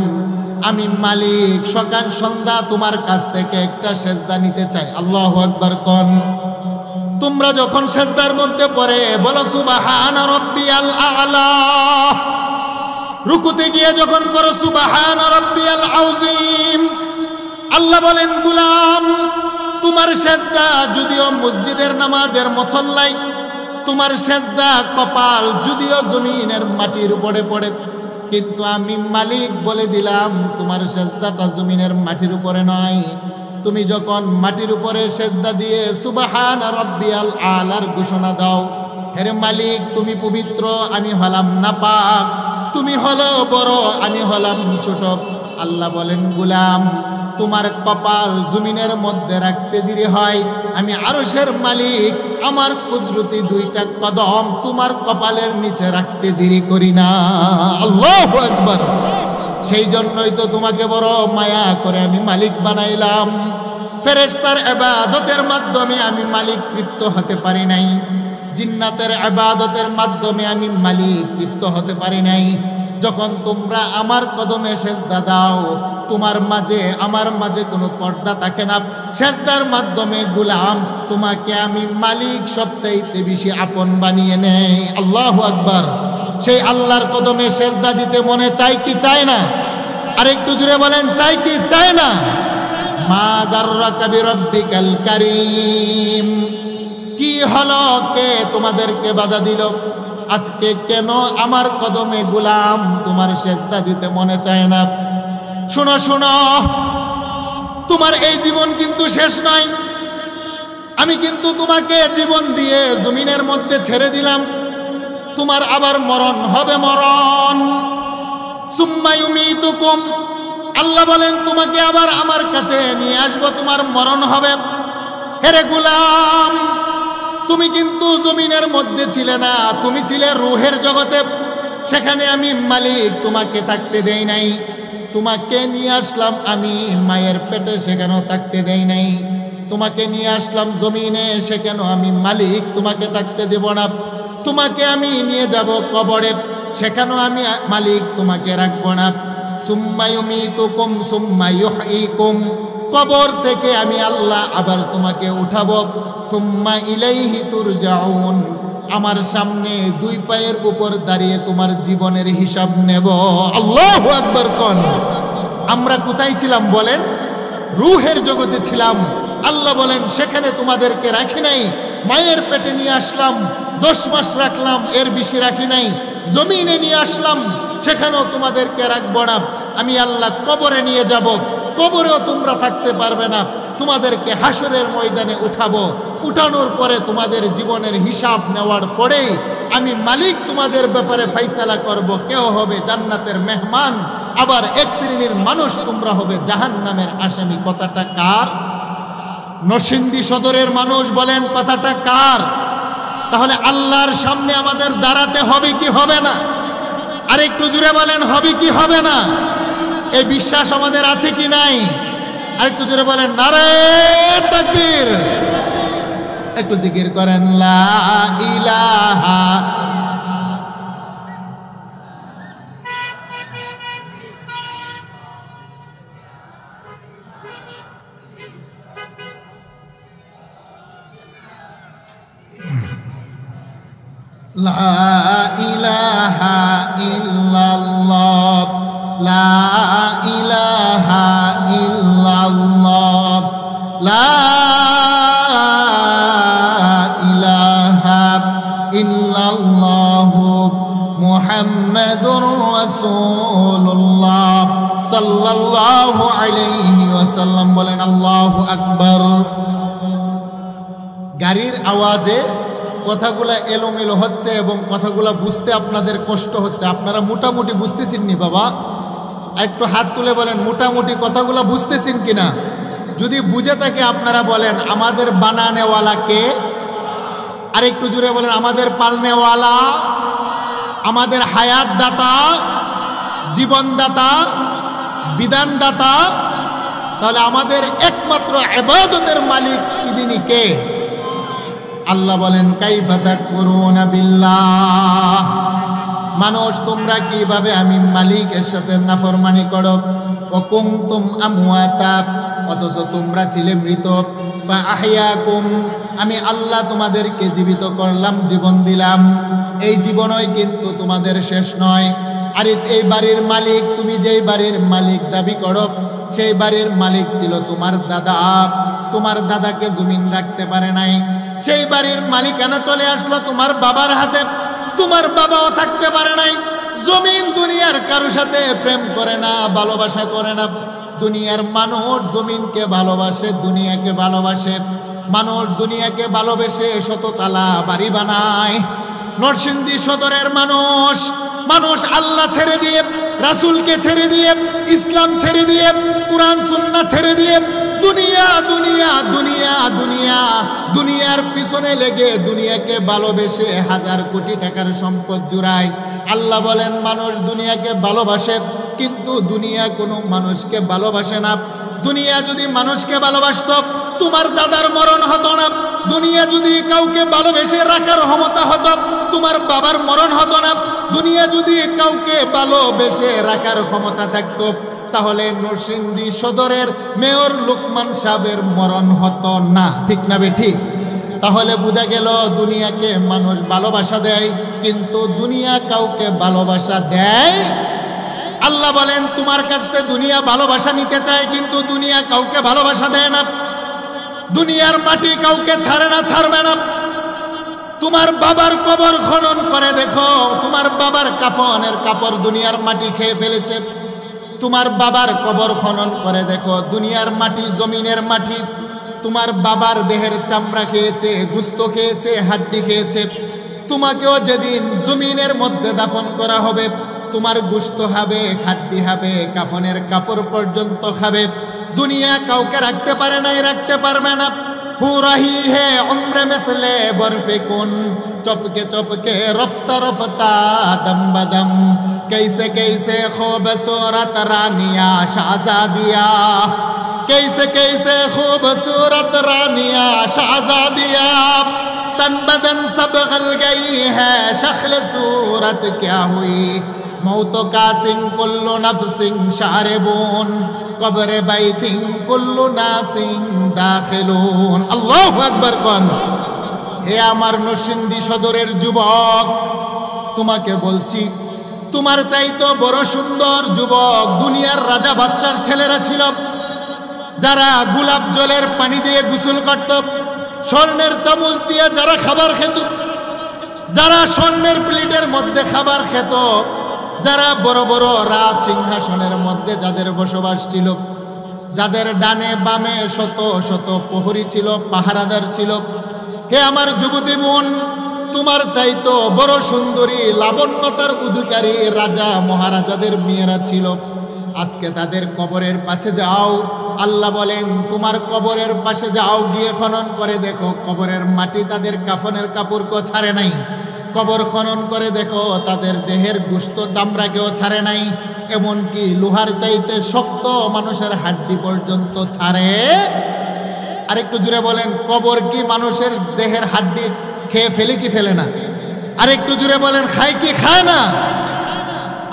আমি মালিক সকাল সন্ধ্যা তোমার কাছ থেকে একটা সেজদা নিতে চাই। আল্লাহু আকবার কোন। তোমরা যখন সেজদার মধ্যে পড়ে বলো সুবহানা রাব্বিয়াল আ'লা, রুকুতে গিয়ে যখন পড়ো সুবহানা রাব্বিয়াল আযীম, আল্লাহ বলেন গোলাম তোমার সেজদা যদিও মসজিদের নামাজের মুসল্লাই, তোমার সেজদা কপাল যদিও জমিনের মাটির উপরে পড়ে, কিন্তু আমি মালিক বলে দিলাম তোমার সেজদাটা জমিনের মাটির উপরে নয়। তুমি যখন মাটির উপরে সেজদা দিয়ে সুবহানা রাব্বিয়াল আ'লার ঘোষণা দাও, হে মালিক তুমি পবিত্র, আমি হলাম নাপাক, তুমি হলো বড়, আমি হলাম ছোট। আল্লাহ বলেন গোলাম তোমার কপাল জমিনের মধ্যে রাখতে দেরি হয়, আমি আরশের মালিক, আমার কুদরতি 2টা কদম তোমার কপালের নিচে রাখতে দেরি করি না। আল্লাহু আকবার। সেই জন্যই তো তোমাকে বড় মায়া করে আমি মালিক বানাইলাম। ফেরেশতার ইবাদতের মাধ্যমে আমি মালিক তৃপ্ত হতে পারি নাই, জিন্নাতের ইবাদতের মাধ্যমে আমি মালিক তৃপ্ত হতে পারি নাই। যখন তোমরা আমার কদমে সেজদা দাও, তোমার মাঝে আমার মাঝে কোনো পর্দা থাকে না, সেজদার মাধ্যমে গোলাম তোমাকে আমি মালিক সবচাইতে বেশি আপন বানিয়ে নেই। আল্লাহু আকবার। সেই আল্লাহর কদমে সেজদা দিতে মনে চায় কি চায় না? আরেকটু জুড়ে বলেন, চাই কি চায় না? মা গাররাকা বিরাব্বিকাল কারীম। কি হলো, কে তোমাদেরকে বাধা দিল? আজকে কেন আমার কদমে গোলাম তোমার সেজদা দিতে মনে চায় না? শোনো শোনো, তোমার এই জীবন কিন্তু শেষ নয়। আমি কিন্তু তোমাকে জীবন দিয়ে জমিনের মধ্যে ছেড়ে দিলাম, তোমার আবার মরণ হবে, মরণ। সুম্মা ইউমিতুকুম, আল্লাহ বলেন তোমাকে আবার আমার কাছে নিয়ে আসবো, তোমার মরণ হবে। হেরে গোলাম, তুমি কিন্তু জমিনের মধ্যে ছিলে না, তুমি ছিলে রূহের জগতে। সেখানে আমি মালিক তোমাকে থাকতে দেই নাই। তোমাকে নিয়ে আসলাম আমি মায়ের পেটে, সেখানেও থাকতে দেই নাই। তোমাকে নিয়ে আসলাম জমিনে, সেখানেও আমি মালিক তোমাকে থাকতে দেব না। তোমাকে আমি নিয়ে যাব কবরে, সেখানেও আমি মালিক তোমাকে রাখবো না। সুম্মা ইউমিতুকুম সুম্মা ইউহয়িকুম, কবর থেকে আমি আল্লাহ আবার তোমাকে উঠাবো। সুম্মা ইলাইহি তুরজাউন, আমার সামনে দুই পায়ের উপর দাঁড়িয়ে তোমার জীবনের হিসাব নেব। আল্লাহু আকবার কোন। আমরা কোথায় ছিলাম বলেন? রূহের জগতে ছিলাম। আল্লাহ বলেন সেখানে তোমাদেরকে রাখি নাই, মায়ের পেটে নিয়ে আসলাম, 10 মাস রাখলাম, এর বেশি রাখি নাই। জমিনে নিয়ে আসলাম, সেখানেও তোমাদেরকে রাখবো না। আমি আল্লাহ কবরে নিয়ে যাব, কবরেও তোমরা থাকতে পারবে না। তোমাদেরকে হাসরের ময়দানে উঠাবো, উঠানোর পরে তোমাদের জীবনের হিসাব নেওয়ার পরেই আমি মালিক তোমাদের ব্যাপারে ফয়সালা করব। কেউ হবে জান্নাতের মেহমান, আবার এক শ্রেণীর মানুষ তোমরা হবে জাহান্নামের আসামি। কথাটা কার? নরসিংদী সদরের মানুষ বলেন কথাটা কার? তাহলে আল্লাহর সামনে আমাদের দাঁড়াতে হবে কি হবে না? আরেকটু জুড়ে বলেন, হবে কি হবে না? এই বিশ্বাস আমাদের আছে কি নাই? আরেকটু জোরে বলেন নারে তাকবীর। একটু জিকির করেন লা ইলাহা লা ইলাহা ইল্লাল্লাহ, লা ইলাহা ইল্লাল্লাহ, লা ইলাহা ইল্লাল্লাহ, মুহাম্মাদুর রাসূলুল্লাহ সাল্লাল্লাহু আলাইহি ওয়াসাল্লাম। বলেন আল্লাহু আকবার। গাড়ির আওয়াজে কথাগুলা এলোমেলো হচ্ছে এবং কথাগুলা বুঝতে আপনাদের কষ্ট হচ্ছে। আপনারা মোটামুটি বুঝতেছেন নি বাবা? একটু হাত তুলে বলেন মোটামুটি কথাগুলা বুঝতেছেন কিনা? যদি বুঝে থাকে আপনারা বলেন আমাদের বানানেওয়ালা কে? আর একটু জুড়ে বলেন আমাদের পালনেওয়ালা, আমাদের হায়াত দাতা, জীবনদাতা, বিধানদাতা। তাহলে আমাদের একমাত্র ইবাদতের মালিক তিনি কে? আল্লাহ বলেন কাইফা তাকফুরুনা বিল্লাহ, মানুষ তোমরা কিভাবে আমি মালিকের সাথে নাফরমানি করো। ওয়া কুনতুম আমওয়াতা, অথচ তোমরা ছিলে মৃত। ফা আহইয়াকুম, আমি আল্লাহ তোমাদেরকে জীবিত করলাম, জীবন দিলাম। এই জীবনই কিন্তু তোমাদের শেষ নয়। আর এই বাড়ির মালিক, তুমি যেই বাড়ির মালিক দাবি করো, সেই বাড়ির মালিক ছিল তোমার দাদা। তোমার দাদাকে জমিন রাখতে পারে নাই, সেই বাড়ির মালিকানা চলে আসলো তোমার বাবার হাতে। তোমার বাবাও থাকতে পারে নাই। জমিন দুনিয়ার কারো সাথে প্রেম করে না, ভালোবাসা করে না। দুনিয়ার মানুষ জমিনকে ভালোবাসে, দুনিয়াকে ভালোবাসে। মানুষ দুনিয়াকে ভালোবেসে শততলা বাড়ি বানায়। নরসিংদী সদরের মানুষ, মানুষ আল্লাহ ছেড়ে দিয়ে, রাসূলকে ছেড়ে দিয়ে, ইসলাম ছেড়ে দিয়ে, কুরআন সুন্নাহ ছেড়ে দিয়ে দুনিয়া দুনিয়া দুনিয়া দুনিয়া দুনিয়ার পিছনে লেগে দুনিয়াকে ভালোবেসে হাজার কোটি টাকার সম্পদ জুড়ায়। আল্লাহ বলেন মানুষ দুনিয়াকে ভালোবাসে, কিন্তু দুনিয়া কোনো মানুষকে ভালোবাসে না। দুনিয়া যদি মানুষকে ভালোবাসত তোমার দাদার মরণ হতো না। দুনিয়া যদি কাউকে ভালোবেসে রাখার ক্ষমতা হতো, তোমার বাবার মরণ হতো না। দুনিয়া যদি কাউকে ভালোবেসে রাখার ক্ষমতা থাকতো, তাহলে নরসিংদী সদরের মেয়র লোকমান সাহেবের মরণ হতো না। ঠিক না বে ঠিক? তাহলে বোঝা গেল দুনিয়াকে মানুষ ভালোবাসা দেয়, কিন্তু দুনিয়া কাউকে ভালোবাসা দেয়। আল্লাহ বলেন তোমার কাছ থেকে দুনিয়া ভালোবাসা নিতে চায়, কিন্তু দুনিয়া কাউকে ভালোবাসা দেয় না। দুনিয়ার মাটি কাউকে ছাড়ে না, ছাড়বে না। তোমার বাবার কবর খনন করে দেখো, তোমার বাবার কাফনের কাপড় দুনিয়ার মাটি খেয়ে ফেলেছে। তোমার বাবার কবর খনন করে দেখো, দুনিয়ার মাটি, জমিনের মাটি তোমার বাবার দেহের চামড়া খেয়েছে, গুস্ত খেয়েছে, হাড্ডি খেয়েছে। তোমাকেও যেদিন জমিনের মধ্যে দাফন করা হবে, তোমার গুস্ত খাবে, হাড্ডি খাবে, কাফনের কাপড় পর্যন্ত খাবে। দুনিয়া কাউকে রাখতে পারে নাই, রাখতে পারবে না। হু রহি হে উমরে মিসলে বরফে কুন, চপকে চপকে রফতা রফতা দম বদম, कैसे कैसे खूबसूरत रानिया शाहजादिया, कैसे कैसे खूबसूरत रानिया शाहजादिया, तन बदन सब गल गई है, शक्ल सूरत क्या हुई, मौत का सिंह कुल्लु नफ्सिं शारिबून, कब्र बैतिं कुल्लु नासिं दाखिलून। अल्लाहु আকবার কোন। হে আমার নরসিংদী সদরের যুবক, তোমাকে বলছি, তোমার চাইতো বড় সুন্দর যুবক দুনিয়ার রাজা বাদশার ছেলেরা ছিল, যারা গোলাপ জলের পানি দিয়ে গোসল করত, স্বর্ণের চামচ দিয়ে যারা খাবার খেত, যারা স্বর্ণের প্লেটের মধ্যে খাবার খেত, যারা বড় বড় রাজ সিংহাসনের মধ্যে যাদের বসবাস ছিল, যাদের ডানে বামে শত শত প্রহরী ছিল, পাহারাদার ছিল। হে আমার যুবতী বোন, তোমার চাইতো বড় সুন্দরী, লাবণ্যতার অধিকারী রাজা মহারাজাদের মেয়েরা ছিল। আজকে তাদের কবরের পাশে যাও, আল্লাহ বলেন তোমার কবরের পাশে যাও, গিয়ে খনন করে দেখো কবরের মাটি তাদের কাফনের কাপড়কেও ছাড়ে নাই। কবর খনন করে দেখো তাদের দেহের গোশত চামড়াকেও ছাড়ে নাই। এমনকি লোহার চাইতে শক্ত মানুষের হাড্ডি পর্যন্ত ছাড়ে। আরেকটু জুড়ে বলেন, কবর কি মানুষের দেহের হাড্ডি খেয়ে ফেলে কি ফেলে না? আরেকটু জুড়ে বলেন, খায় কি খায় না?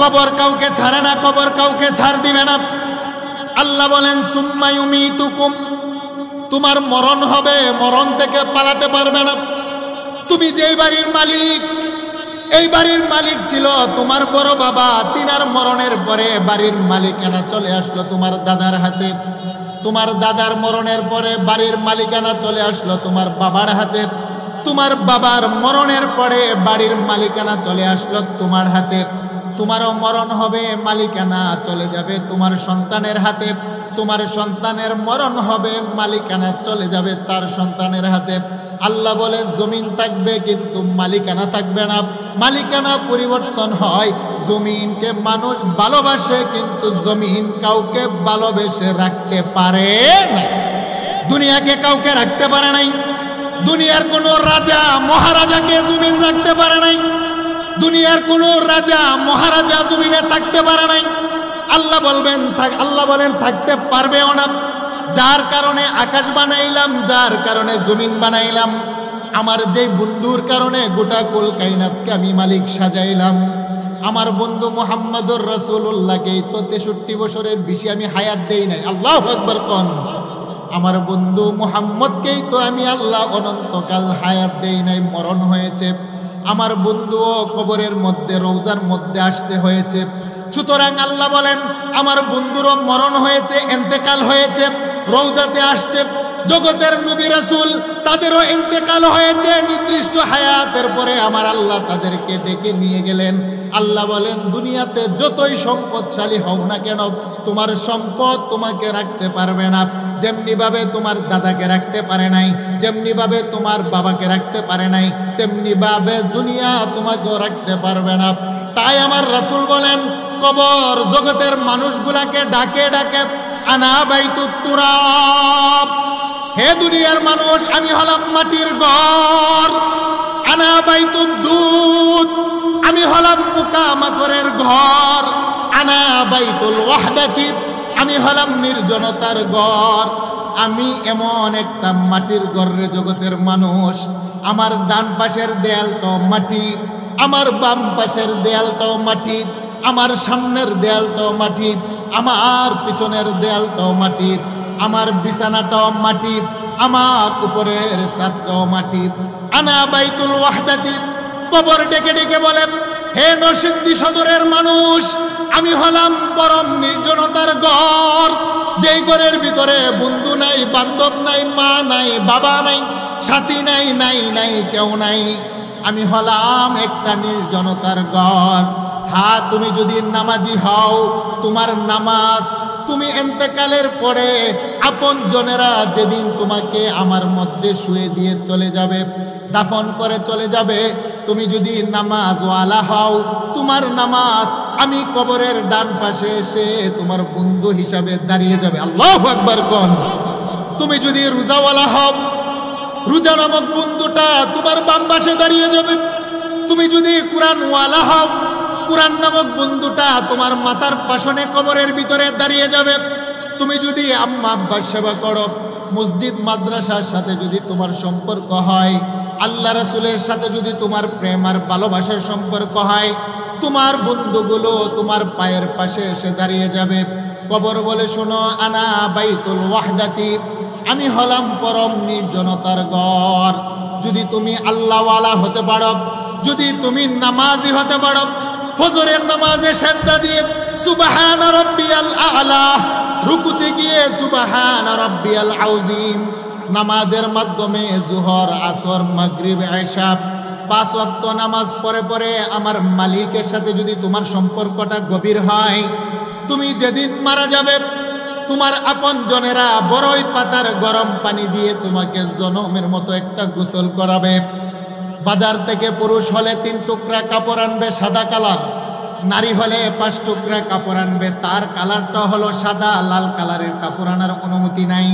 কবর কাউকে ছাড়ে না, কবর কাউকে ছাড় দিবে না। আল্লাহ বলেন সুম্মা ইউমিতুকুম, তোমার মরণ হবে, মরণ থেকে পালাতে পারবে না। তুমি যেই বাড়ির মালিক, এই বাড়ির মালিক ছিল তোমার বড় বাবা, তিনার মরণের পরে বাড়ির মালিকানা চলে আসলো তোমার দাদার হাতে। তোমার দাদার মরণের পরে বাড়ির মালিকানা চলে আসলো তোমার বাবার হাতে। তোমার বাবার মরণের পরে বাড়ির মালিকানা চলে আসলো তোমার হাতে। তোমারও মরণ হবে, মালিকানা চলে যাবে তোমার সন্তানের হাতে। তোমার সন্তানের মরণ হবে, মালিকানা চলে যাবে তার সন্তানের হাতে। আল্লাহ বলে জমিন থাকবে কিন্তু মালিকানা থাকবে না। মালিকানা পরিবর্তন হয়। জমিনকে মানুষ ভালোবাসে কিন্তু জমিন কাউকে ভালোবেসে রাখতে পারে না। দুনিয়াকে কাউকে রাখতে পারে নাই। দুনিয়ার কোনো রাজা মহারাজাকে জমিন রাখতে পারে নাই। দুনিয়ার কোনো রাজা মহারাজা জমিনে থাকতে পারে নাই। আল্লাহ বলেন থাকতে পারবেও না। যার কারণে আকাশ বানাইলাম, যার কারণে জমিন বানাইলাম, আমার যেই বন্ধুর কারণে গোটা কুল কায়নাতকে আমি মালিক সাজাইলাম, আমার বন্ধু মুহাম্মদুর রাসূলুল্লাহকেই তো 63 বছরের বেশি আমি হায়াত দেই নাই। আল্লাহু আকবার কোন। আমার বন্ধু মুহাম্মদকেই তো আমি আল্লাহ অনন্তকাল হায়াত দেই নাই, মরণ হয়েছে। আমার বন্ধুও কবরের মধ্যে, রওজার মধ্যে আসতে হয়েছে। সুতরাং আল্লাহ বলেন আমার বন্ধুরও মরণ হয়েছে, ইন্তেকাল হয়েছে, রওজাতে আসছে। জগতের নবী রাসূল তাদেরও ইন্তেকাল হয়েছে, নির্দিষ্ট হায়াতের পরে আমার আল্লাহ তাদেরকে ডেকে নিয়ে গেলেন। আল্লাহ বলেন দুনিয়াতে যতই সম্পদশালী হও না কেন, তোমার সম্পদ তোমাকে রাখতে পারবে না। যেমনিভাবে তোমার দাদাকে রাখতে পারে নাই, যেমনিভাবে তোমার বাবাকে রাখতে পারে নাই, তেমনিভাবে দুনিয়া তোমাকেও রাখতে পারবে না। তাই আমার রাসূল বলেন কবর জগতের মানুষগুলাকে ডাকে ডাকে আনা বাইতুত তুরাব, হে দুনিয়ার মানুষ আমি হলাম মাটির ঘর। আনা বাইতুদ দুদ, আমি হলাম পোকা মাকড়ের ঘর। আনা বাইতুল ওয়াহদাতি, আমি হলাম নির্জনতার ঘর। আমি এমন একটা মাটির গর্রে জগতের মানুষ, আমার ডান পাশের দেয়ালটাও মাটি, আমার বাম পাশের দেয়ালটাও মাটি, আমার সামনের দেয়ালটাও মাটি, আমার পিছনের দেয়ালটাও মাটি, আমার বিছানাটাও মাটি, আমার উপরের ছাদটাও মাটি। আনা বাইতুল ওয়াহদাতি। কবর ডেকে ডেকে বলে, হে নরসিংদী সদরের মানুষ, আমি হলাম পরম নির্জনতার ঘর, যেই ঘরের ভিতরে বন্ধু নাই, বান্ধব নাই, মা নাই, বাবা নাই, সাথী নাই, নাই নাই কেউ নাই। আমি হলাম একটা নির্জনতার ঘর। হ্যাঁ, তুমি যদি নামাজি হও, তোমার নামাজ তুমি এন্তেকালের পরে আপন জনেরা যেদিন তোমাকে আমার মধ্যে শুয়ে দিয়ে চলে যাবে, দাফন করে চলে যাবে, তুমি যদি নামাজওয়ালা হও, তোমার নামাজ আমি কবরের ডান পাশে এসে তোমার বন্ধু হিসাবে দাঁড়িয়ে যাবে। আল্লাহু আকবার কোন। তুমি যদি রোজাওয়ালা হও, রোজা নামক বন্ধুটা তোমার বাম পাশে দাঁড়িয়ে যাবে। তুমি যদি কোরআনওয়ালা হও, কোরআন নামক বন্ধুটা তোমার মাথার পাশনে কবরের ভিতরে দাঁড়িয়ে যাবে। তুমি যদি আম্মা আব্বার সেবা করো, মসজিদ মাদ্রাসার সাথে যদি তোমার সম্পর্ক হয়, আল্লাহ রাসূলের সাথে যদি তোমার প্রেম আর ভালোবাসার সম্পর্ক হয়, তোমার বন্ধুগুলো তোমার পায়ের পাশে এসে দাঁড়িয়ে যাবে। কবর বলে, শোনো, আনা বাইতুল ওয়াহদাতি, আমি হলাম পরম নির্জনতার ঘর। যদি তুমি আল্লাহওয়ালা হতে পারো, যদি তুমি নামাজি হতে পারো, ফজরের নামাজে সেজদা দিয়ে সুবহান রাব্বিয়াল আ'লা, রুকুতে গিয়ে সুবহান রাব্বিয়াল আযীম, নামাজের মাধ্যমে যোহর, আসর, মাগরিব, ইশা 5 ওয়াক্ত নামাজ পড়ে পড়ে আমার মালিকের সাথে যদি তোমার সম্পর্কটা গভীর হয়, তুমি যেদিন মারা যাবে, তোমার আপন জনেরা বড়ই পাতার গরম পানি দিয়ে তোমাকে জনমের মতো একটা গোসল করাবে। বাজার থেকে পুরুষ হলে 3 টুকরা কাপড় আনবে সাদা কালার, নারী হলে 5 টুকরা কাপড় আনবে, তার কালারটা হলো সাদা, লাল কালারের কাপড় আনার অনুমতি নাই।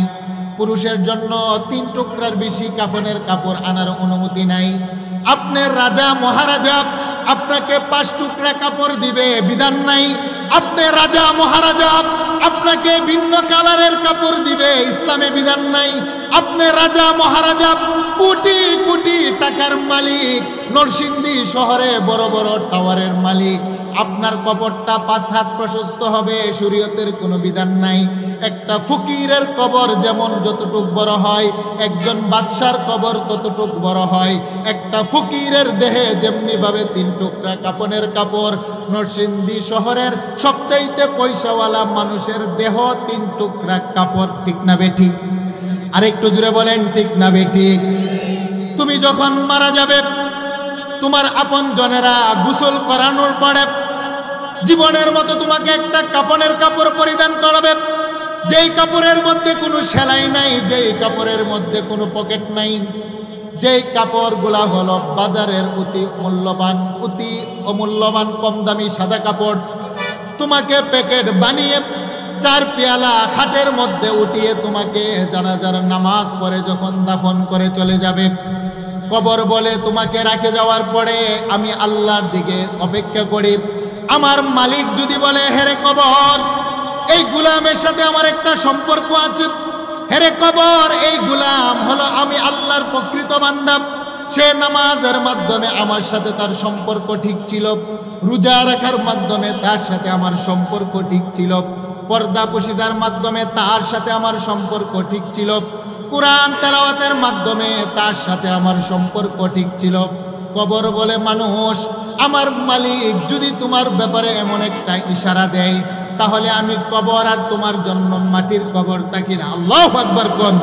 পুরুষের জন্য 3 টুকরার বেশি কাফনের কাপড় আনার অনুমতি নাই। আপনার রাজা মহারাজা আপনাকে 5 টুকরা কাপড় দিবে, বিধান নাই। আপনি রাজা মহারাজা আপনাকে ভিন্ন কালারের কাপড় দিবে, ইসলামে বিধান নাই। আপনি রাজা মহারাজা, কোটি কোটি টাকার মালিক, নরসিংদী শহরে বড় বড় টাওয়ারের মালিক, আপনার কবরটা 5 হাত প্রশস্ত হবে, শরীয়তের কোনো বিধান নাই। একটা ফকিরের কবর যেমন যতটুক বড় হয়, একজন বাদশার কবর ততটুক বড় হয়। একটা ফকিরের দেহে যেমনি ভাবে 3 টুকরা কাপনের কাপড়, নরসিংদী শহরের সবচাইতে পয়সাওয়ালা মানুষের দেহ 3 টুকরা কাপড়। ঠিক না বেঠিক? আরেকটু জুড়ে বলেন, ঠিক না বেঠিক? তুমি যখন মারা যাবে, তোমার আপন জনেরা গোসল করানোর পরে জীবনের মতো তোমাকে একটা কাপনের কাপড় পরিধান করাবে, যেই কাপড়ের মধ্যে কোনো সেলাই নাই, যেই কাপড়ের মধ্যে কোনো পকেট নাই, যেই কাপড়গুলা হলো বাজারের অতি মূল্যবান, অতি অমূল্যবান কম দামি সাদা কাপড়, তোমাকে প্যাকেট বানিয়ে 4 পেয়ালা খাটের মধ্যে উঠিয়ে তোমাকে জানাজার নামাজ পড়ে যখন দাফন করে চলে যাবে, কবর বলে তোমাকে রেখে যাওয়ার পরে আমি আল্লাহর দিকে অপেক্ষা করি। আমার মালিক যদি বলে, হেরে কবর, এই গোলামের সাথে আমার একটা সম্পর্ক আছে, হেরে কবর, এই গোলাম হলো আমি আল্লাহর প্রকৃত বান্দা, সে নামাজের মাধ্যমে আমার সাথে তার সম্পর্ক ঠিক ছিল, রোজা রাখার মাধ্যমে তার সাথে আমার সম্পর্ক ঠিক ছিল, পর্দা পুশিদার মাধ্যমে তার সাথে আমার সম্পর্ক ঠিক ছিল, কোরআন তেলাওয়াতের মাধ্যমে তার সাথে আমার সম্পর্ক ঠিক ছিল। কবর বলে, মানুষ, আমার মালিক যদি তোমার ব্যাপারে এমন একটা ইশারা দেয়, তাহলে আমি কবর আর তোমার জন্য মাটির কবর তাকি না। আল্লাহু আকবার কোন।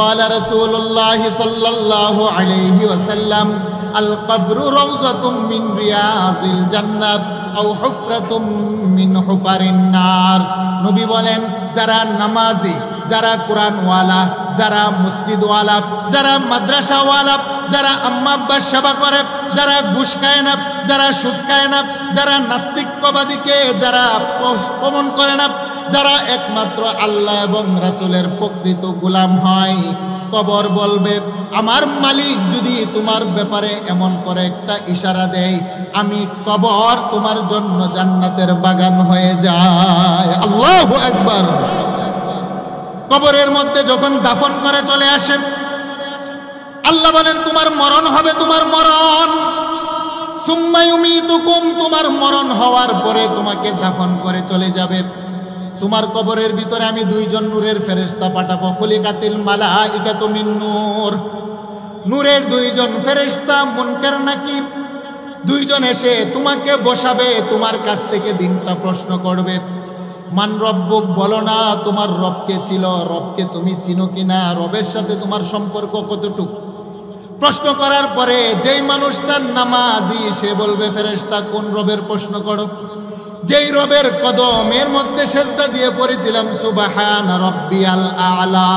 قال رسول الله صلى الله عليه وسلم القبر روضة من رياض الجنة أو حفرة من حفر النار। নবী বলেন, যারা নামাজি, যারা কোরআনওয়ালা, যারা মসজিদওয়ালা, যারা মাদ্রাসাওয়ালা, যারা আম্মা আব্বার সেবা করে, যারা ঘুষ খায় না, যারা সুদ খায় না, যারা নাস্তিকবাদীকে যারা প্রমণ করে না, যারা একমাত্র আল্লাহ এবং রাসূলের প্রকৃত গোলাম হয়, কবর বলবে, আমার মালিক যদি তোমার ব্যাপারে এমন করে একটা ইশারা দেয়, আমি কবর তোমার জন্য জান্নাতের বাগান হয়ে যায়। আল্লাহু আকবার। কবরের মধ্যে যখন দাফন করে চলে আসে, আল্লাহ বলেন তোমার মরণ হবে, তোমার মরণ। সুম্মা ইউমিতুকুম, তোমার মরণ হওয়ার পরে তোমাকে দাফন করে চলে যাবে। তোমার কবরের ভিতরে আমি দুইজন নূরের ফেরেশতা পাঠাবো। খুলিকাতিল মালাইকাতু মিন নূর, নূরের দুইজন ফেরেশতা মুনকার নাকির, দুইজন এসে তোমাকে বসাবে, তোমার কাছ থেকে দিনটা প্রশ্ন করবে। মান রব্বুক, বলো না তোমার রবকে ছিল, রবকে তুমি চিনো কিনা, রবের সাথে তোমার সম্পর্ক কতটুকু। প্রশ্ন করার পরে যেই মানুষটার নামাজি সে বলবে ফেরেশতা কোন রবের প্রশ্ন করো। যেই রবের কদমের মধ্যে সেজদা দিয়ে পড়েছিলাম সুবহান রাব্বিয়াল আলা,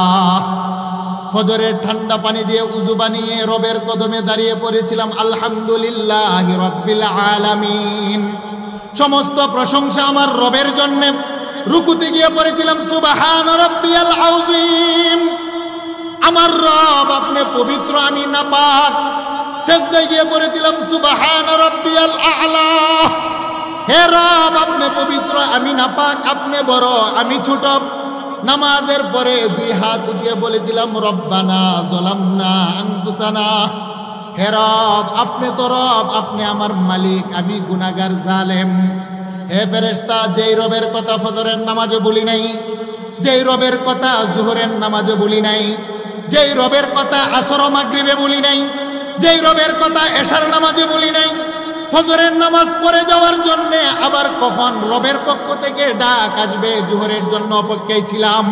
ফজরের ঠান্ডা পানি দিয়ে উযু বানিয়ে রবের কদমে দাঁড়িয়ে পড়েছিলাম আলহামদুলিল্লাহি রাব্বিল আলামিন, সমস্ত প্রশংসা আমার রবের জন্য। রুকুতে গিয়ে পড়েছিলাম সুবহান রাব্বিয়াল আযীম, আমার রব আপনি পবিত্র আমি নাপাক। সেজদায় গিয়ে পড়েছিলাম সুবহান রাব্বিয়াল আ'লা, হে রব আপনি পবিত্র আমি নাপাক, আপনি বড় আমি ছোট। নামাজের পরে দুই হাত উঠিয়ে বলেছিলাম রব্বানা যালামনা আনফুসানা, হে রব আপনি তো রব, আপনি আমার মালিক, আমি গুনাহগার জালেম। হে ফেরেশতা, যেই রবের কথা ফজরের নামাজে বলি নাই, যেই রবের কথা জোহরের নামাজে বলি নাই, যেই রবের কথা আসর মাগরিবে বলি নাই, যেই রবের কথা এশার নামাজে বলি নাই, ফজরের নামাজ পড়ে যাওয়ার জন্য আবার কখন রবের পক্ষ থেকে ডাক আসবে জোহরের জন্য অপেক্ষায় ছিলাম।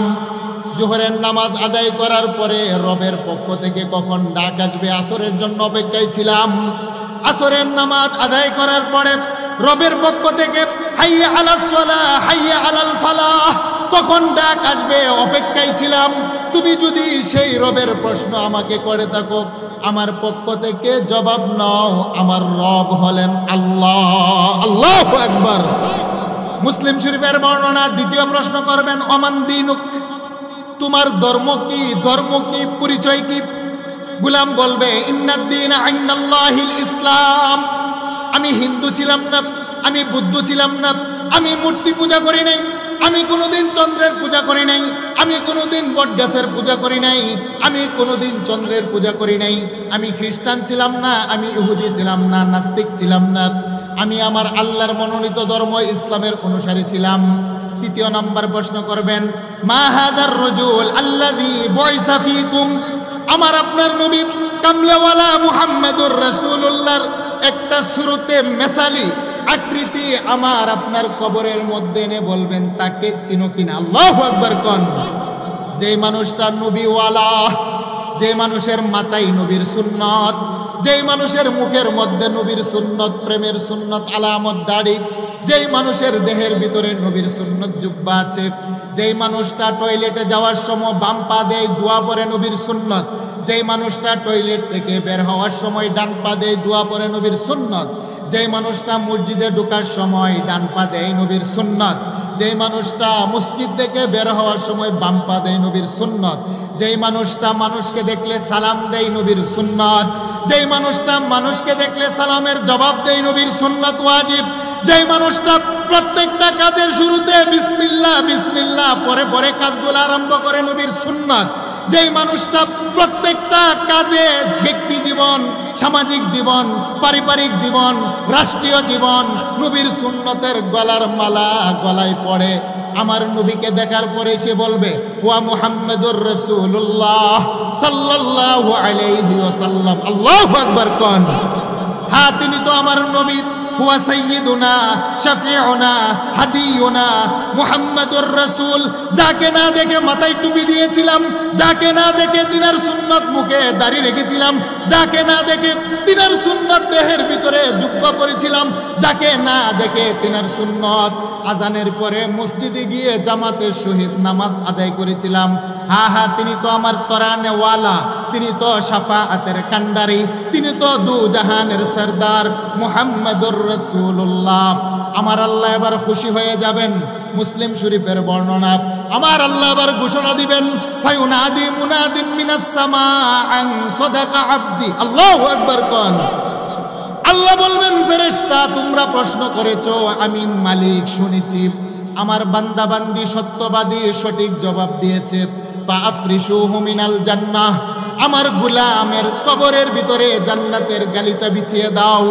জোহরের নামাজ আদায় করার পরে রবের পক্ষ থেকে কখন ডাক আসবে আসরের জন্য অপেক্ষায় ছিলাম। আসরের নামাজ আদায় করার পরে রবের পক্ষ থেকে হাইয়া আলাস সালাহ হাইয়া আলাল ফালাহ কখন ডাক আসবে অপেক্ষায় ছিলাম। তুমি যদি সেই রবের প্রশ্ন আমাকে করে থাকো, আমার পক্ষ থেকে জবাব নাও, আমার রব হলেন আল্লাহ। আল্লাহু আকবার। মুসলিম শরীফের বর্ণনা, দ্বিতীয় প্রশ্ন করবেন অমান দীনুক, তোমার ধর্ম কি, ধর্ম কি, পরিচয় কি? গোলাম বলবে ইন্নাদ দীনা ইনদাল্লাহিল ইসলাম, আমি হিন্দু ছিলাম না, আমি বুদ্ধ ছিলাম না, আমি মূর্তি পূজা করি নাই, আমি কোনোদিন চন্দ্রের পূজা করি নাই, আমি কোনোদিন বটগাছের পূজা করি নাই, আমি কোনোদিন চন্দ্রের পূজা করি নাই, আমি খ্রিস্টান ছিলাম না, আমি ইহুদি ছিলাম না, নাস্তিক ছিলাম না, আমি আমার আল্লাহর মনোনীত ধর্ম ইসলামের অনুসারী ছিলাম। তৃতীয় নাম্বার প্রশ্ন করবেন মা হাদার রাজুল আল্লাযী বুইসা ফীকুম, আমার আপনার নবী কামলেওয়ালা মুহাম্মদুর রাসূলুল্লাহর একটা শুরুতে মেসালি আকৃতি আমার আপনার কবরের মধ্যে এনে বলবেন তাকে চিনো কিনা। আল্লাহু আকবার কোন। যেই মানুষটা নবীওয়ালা, যে মানুষের মাথায় নবীর সুন্নত, যেই মানুষের মুখের মধ্যে নবীর সুন্নত, প্রেমের সুন্নত আলামত দাড়ি, যেই মানুষের দেহের ভিতরে নবীর সুন্নত জুব্বা আছে, যেই মানুষটা টয়লেটে যাওয়ার সময় বাম পা দেয় দোয়া পড়ে নবীর সুন্নত, যেই মানুষটা টয়লেট থেকে বের হওয়ার সময় ডান পা দেয় দোয়া পড়ে নবীর সুন্নত, যেই মানুষটা মসজিদে ঢোকার সময় ডান পা দেয় নবীর সুন্নত, যেই মানুষটা মসজিদ থেকে বের হওয়ার সময় বাম পা দেয় নবীর সুন্নত, যেই মানুষটা মানুষকে দেখলে সালাম দেয় নবীর সুন্নত, যেই মানুষটা মানুষকে দেখলে সালামের জবাব দেয় নবীর সুন্নত ওয়াজিব, যেই মানুষটা প্রত্যেকটা কাজের শুরুতে বিসমিল্লাহ বিসমিল্লাহ পরে পরে কাজগুলো আরম্ভ করে নবীর সুন্নত, যেই মানুষটা প্রত্যেকটা কাজে ব্যক্তি জীবন, সামাজিক জীবন, পারিবারিক জীবন, রাষ্ট্রীয় জীবন নবীর সুন্নতের গলার মালা গলায় পড়ে, আমার নবীকে দেখার পরে সে বলবে ওয়া মুহাম্মাদুর রাসূলুল্লাহ সাল্লাল্লাহু আলাইহি ওয়াসাল্লাম। আল্লাহু আকবার কোন। হ্যাঁ, তিনি তো আমার নবী। হুয়া সাইয়্যিদুনা শাফিউনা হাদিয়ুনা মুহাম্মাদুর রাসূল, যাকে না দেখে মাথায় টুপি দিয়েছিলাম, যাকে না দেখে তিনার সুন্নত মুখে দাড়ি রেখেছিলাম, যাকে না দেখে তিনার সুন্নত দেহের ভিতরে জুব্বা পরেছিলাম, যাকে না দেখে তিনার সুন্নত আজানের পরে মসজিদে গিয়ে জামাতের সহিত নামাজ আদায় করেছিলাম। হা হা, তিনি তো আমার তরানেওয়ালা, তিনি তো শাফাআতের কান্ডারি, তিনি তো দু জাহানের সরদার মুহাম্মাদুর রাসূলুল্লাহ। আমার আল্লাহ এবার খুশি হয়ে যাবেন। মুসলিম শরীফের বর্ণনা, আমার আল্লাহ এবার ঘোষণা দিবেন ফায়ুনাদি মুনাদিম মিনাস সামাআন সাদাকা আবদি। আল্লাহু আকবার কোন। আল্লাহ বলবেন ফেরেশতা তোমরা প্রশ্ন করেছো, আমি মালিক শুনেছি, আমার বান্দা বান্দি সত্যবাদী সঠিক জবাব দিয়েছে, ফাআফরিশুহু মিনাল জান্নাহ, আমার গোলামের কবরের ভিতরে জান্নাতের গালিচা বিছিয়ে দাও।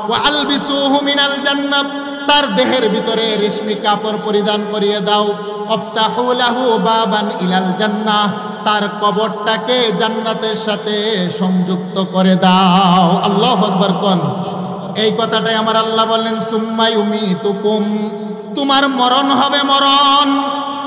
ওয়া আলবিসুহু মিনাল জান্নাহ, তার দেহের ভিতরে রেশমি কাপড় পরিধান করিয়ে দাও। আফতাহু লাহু বাবান ইলাল জান্নাহ, তার কবরটাকে জান্নাতের সাথে সংযুক্ত করে দাও। আল্লাহু আকবার কোন। এই কথাটাই আমার আল্লাহ বললেন সুম্মা ইউমিতুকুম, তোমার মরণ হবে,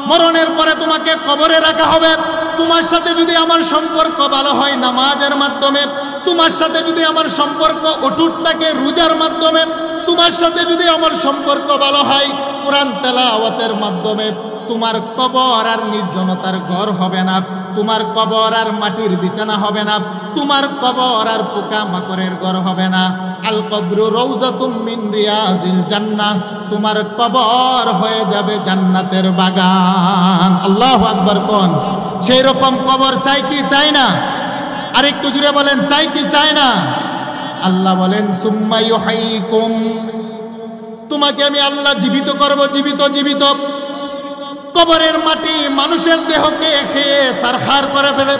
মরণের পরে তোমাকে কবরে রাখা হবে। তোমার সাথে যদি আমার সম্পর্ক ভালো হয় নামাজের মাধ্যমে, তোমার সাথে যদি আমার সম্পর্ক অটুট থাকে রোজার মাধ্যমে, তোমার সাথে যদি আমার সম্পর্ক ভালো হয় কোরআন তেলাওয়াতের মাধ্যমে, তোমার কবর আর নির্জনতার ঘর হবে না, তোমার কবর আর মাটির বিছানা হবে না, তোমার কবর আর পোকা মাকড়ের ঘর হবে না। আল কবরু রওজাতুম মিন রিয়াজিল জান্নাহ, তোমার কবর হয়ে যাবে জান্নাতের বাগান। আল্লাহু আকবার কোন। সেই রকম কবর চাই কি চাই না? আর একটু জুড়ে বলেন চাই কি চাই না? আল্লাহ বলেন সুম্মা ইউহয়িকুম, তোমাকে আমি আল্লাহ জীবিত করব, জীবিত। কবরের মাটি মানুষের দেহকে খেয়ে সারখার করে ফেলে।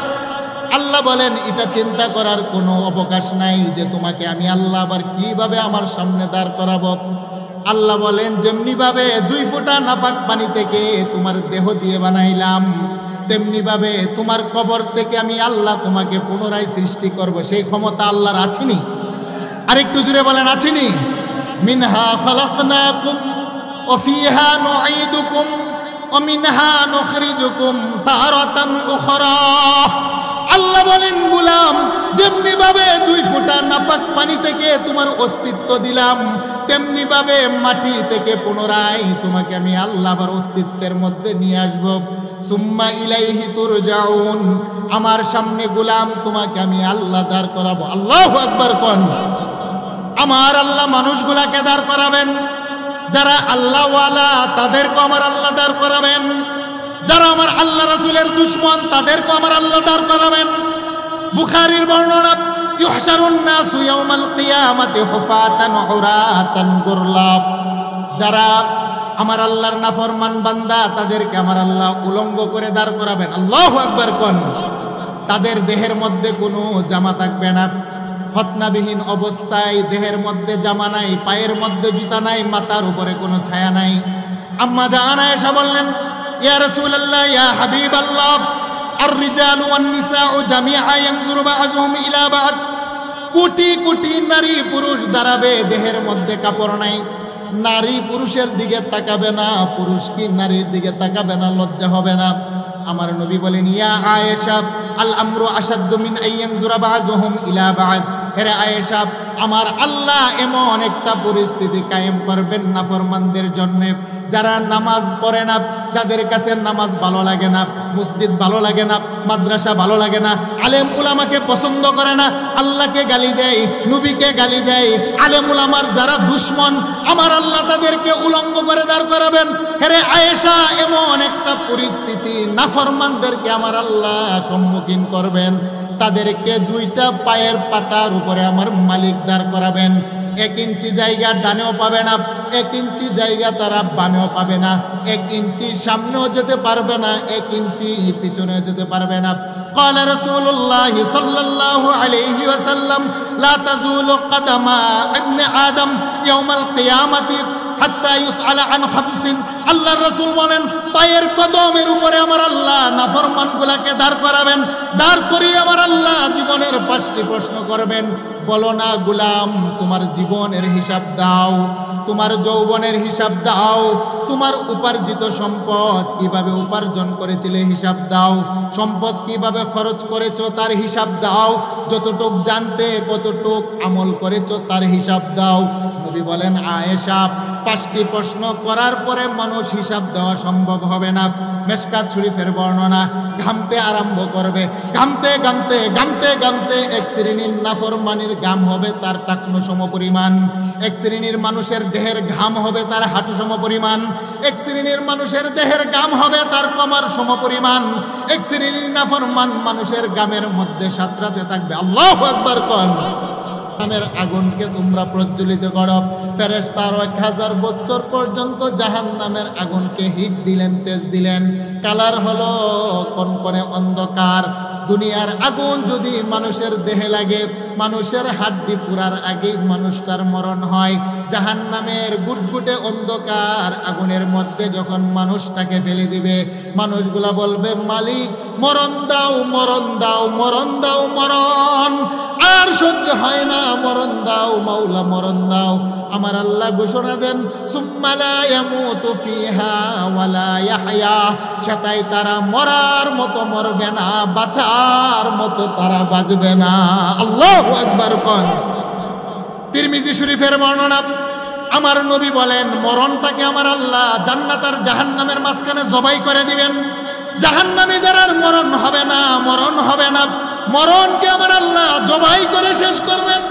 আল্লাহ বলেন এটা চিন্তা করার কোনো অবকাশ নাই যে তোমাকে আমি আল্লাহ আবার কিভাবে আমার সামনে দাঁড় করাবো। আল্লাহ বলেন যেমনি ভাবে 2 ফোঁটা নাপাক পানি থেকে তোমার দেহ দিয়ে বানাইলাম, তেমনি ভাবে তোমার কবর থেকে আমি আল্লাহ তোমাকে পুনরায় সৃষ্টি করব। সেই ক্ষমতা আল্লাহর আছেনি? আরেকটু জুড়ে বলেন আছেনি? মিনহা খালাকনাকুম ওয়া ফিহা নুঈদুকুম ওয়া মিনহা নুখরিজুকুম তারাতান উখরা। আল্লাহ বলেন গোলাম যেমনি ভাবে 2 ফোঁটা নাপাক পানি থেকে তোমার অস্তিত্ব দিলাম, তেমনি ভাবে মাটি থেকে পুনরায় তোমাকে আমি আল্লাহ আবার অস্তিত্বের মধ্যে নিয়ে আসব। সুম্মা ইলাইহি তুরজাউন, আমার সামনে গোলাম তোমাকে আমি আল্লাহ দাঁড় করাবো। আল্লাহু আকবার কোন। আমার আল্লাহ মানুষগুলাকে দাঁড় করাবেন, যারা আল্লাহওয়ালা তাদেরকে আমার আল্লাহ দাঁড় করাবেন, যারা আমার আল্লাহ রাসূলের দুশমন তাদেরকে আমার আল্লাহ দাঁড় করাবেন। বুখারীর বর্ণনা ইউহশারুন নাসু ইয়াউমাল কিয়ামাতি হুফাতান উরাতান গুরলা, যারা আমার আল্লাহর নাফরমান বান্দা তাদেরকে আমার আল্লাহ উলঙ্গ করে দাঁড় করাবেন। আল্লাহু আকবার কোন। তাদের দেহের মধ্যে কোনো জামা থাকবে না, খতনাবিহীন অবস্থায় দেহের মধ্যে জামা নাই, পায়ের মধ্যে জুতা নাই, মাথার উপরে কোনো ছায়া নাই। আম্মা জান আয়েশা বললেন ইয়া রাসূলুল্লাহ ইয়া হাবিবাল্লাহ আর রিজালু ওয়ান নিসাউ জামিআ ইয়ানজুরু বা'যুহুম ইলা বা'য, কোটি কোটি নারী পুরুষ দাঁড়াবে, দেহের মধ্যে কাপড় নাই, নারী পুরুষের দিকে তাকাবে না, পুরুষ কি নারীর দিকে তাকাবে না, লজ্জা হবে না? আমার নবী বলেন ইয়া আয়েশা আল আমরু আশাদ্দু মিন আইয়ানজুরা বা'যুহুম ইলা বা'য, হে আয়েশা আমার আল্লাহ এমন একটা পরিস্থিতি কায়েম করবেন নাফরমানদের জন্য, যারা নামাজ পড়ে না, যাদের কাছে নামাজ ভালো লাগে না, মসজিদ ভালো লাগে না, মাদ্রাসা ভালো লাগে না, আলেম উলামাকে পছন্দ করে না, আল্লাহকে গালি দেয়, নবীকে গালি দেয়, আলেম উলামার যারা দুশমন, আমার আল্লাহ তাদেরকে উলঙ্গ করে দাঁড় করাবেন। হে আয়েশা এমন একটা পরিস্থিতি নাফরমানদেরকে আমার আল্লাহ সম্মুখীন করবেন, তাদেরকে 2টা পায়ের পাতার উপরে আমার মালিক দাঁড় করাবেন। 1 ইঞ্চি জায়গা ডানেও পাবে না, 1 ইঞ্চি জায়গা তারা বামেও পাবে না, 1 ইঞ্চি সামনেও যেতে পারবে না, 1 ইঞ্চি পিছনেও যেতে পারবে না। ক্বালা রাসূলুল্লাহ সাল্লাল্লাহু আলাইহি ওয়াসাল্লাম লা তাযুলু কদামা ইবনে আদম ইয়াউমাল কিয়ামাতি হাত্তা ইউসআলা আন খামসিন। আল্লাহর রাসূল বলেন পায়ের কদমের উপরে আমার আল্লাহ নাফরমানগুলোকে দাঁড় করাবেন, দাঁড় করিয়ে আমার আল্লাহ জীবনের 5টি প্রশ্ন করবেন। বলো না গোলাম তোমার জীবনের হিসাব দাও, তোমার যৌবনের হিসাব দাও, তোমার উপার্জিত সম্পদ কিভাবে উপার্জন করেছিলে হিসাব দাও, সম্পদ কিভাবে খরচ করেছো তার হিসাব দাও, যতটুক জানতে কতটুক আমল করেছো তার হিসাব দাও। নবী বলেন আয়েশা 5টি প্রশ্ন করার পরে মানুষ হিসাব দেওয়া সম্ভব হবে না। মেশকাত শরীফের বর্ণনা, ঘামতে আরম্ভ করবে, ঘামতে ঘামতে ঘামতে ঘামতে 1 শ্রেণীর নাফরমানির ঘাম হবে তার টাকনো সম পরিমাণ, 1 শ্রেণীর মানুষের দেহের ঘাম হবে তার হাঁটু সম পরিমাণ, 1 শ্রেণীর মানুষের দেহের ঘাম হবে তার কমার সম পরিমাণ, 1 শ্রেণীর নাফরমান মানুষের ঘামের মধ্যে সাঁতরাতে থাকবে। আল্লাহু আকবার কোন। জাহান্নামের আগুনকে তোমরা প্রজ্বলিত করো, ফেরেশতা 1000 বছর পর্যন্ত জাহান্নামের আগুনকে হিট দিলেন, তেজ দিলেন। কালার হলো কনকনে অন্ধকার। দুনিয়ার আগুন যদি মানুষের দেহে লাগে, মানুষের হাড্ডি পুরার আগেই মানুষটার মরণ হয়। জাহান্নামের গুটগুটে অন্ধকার আগুনের মধ্যে যখন মানুষটাকে ফেলে দিবে, মানুষগুলা বলবে, মালিক মরণ দাও, মরণ দাও, মরণ দাও, মরণ আর সহ্য হয় না, মরণ দাও মাওলা, মরণ দাও। আমার আল্লাহ ঘোষণা দেন, সুম্মা লা ইয়ামুতু ফিহা ওয়ালা ইয়াহইয়া, সেটাই তারা মরার মতো মরবে না, বাঁচার মতো তারা বাঁচবে না। আল্লাহু আকবার কোন। তিরমিজি শরীফের বর্ণনা, আমার নবী বলেন, মরণটাকে আমার আল্লাহ জান্নাত আর জাহান্নামের মাঝখানে জবাই করে দিবেন। জাহান্নামীদের আর মরণ হবে না, মরণ হবে না, মরণকে আমার আল্লাহ জবাই করে শেষ করবেন।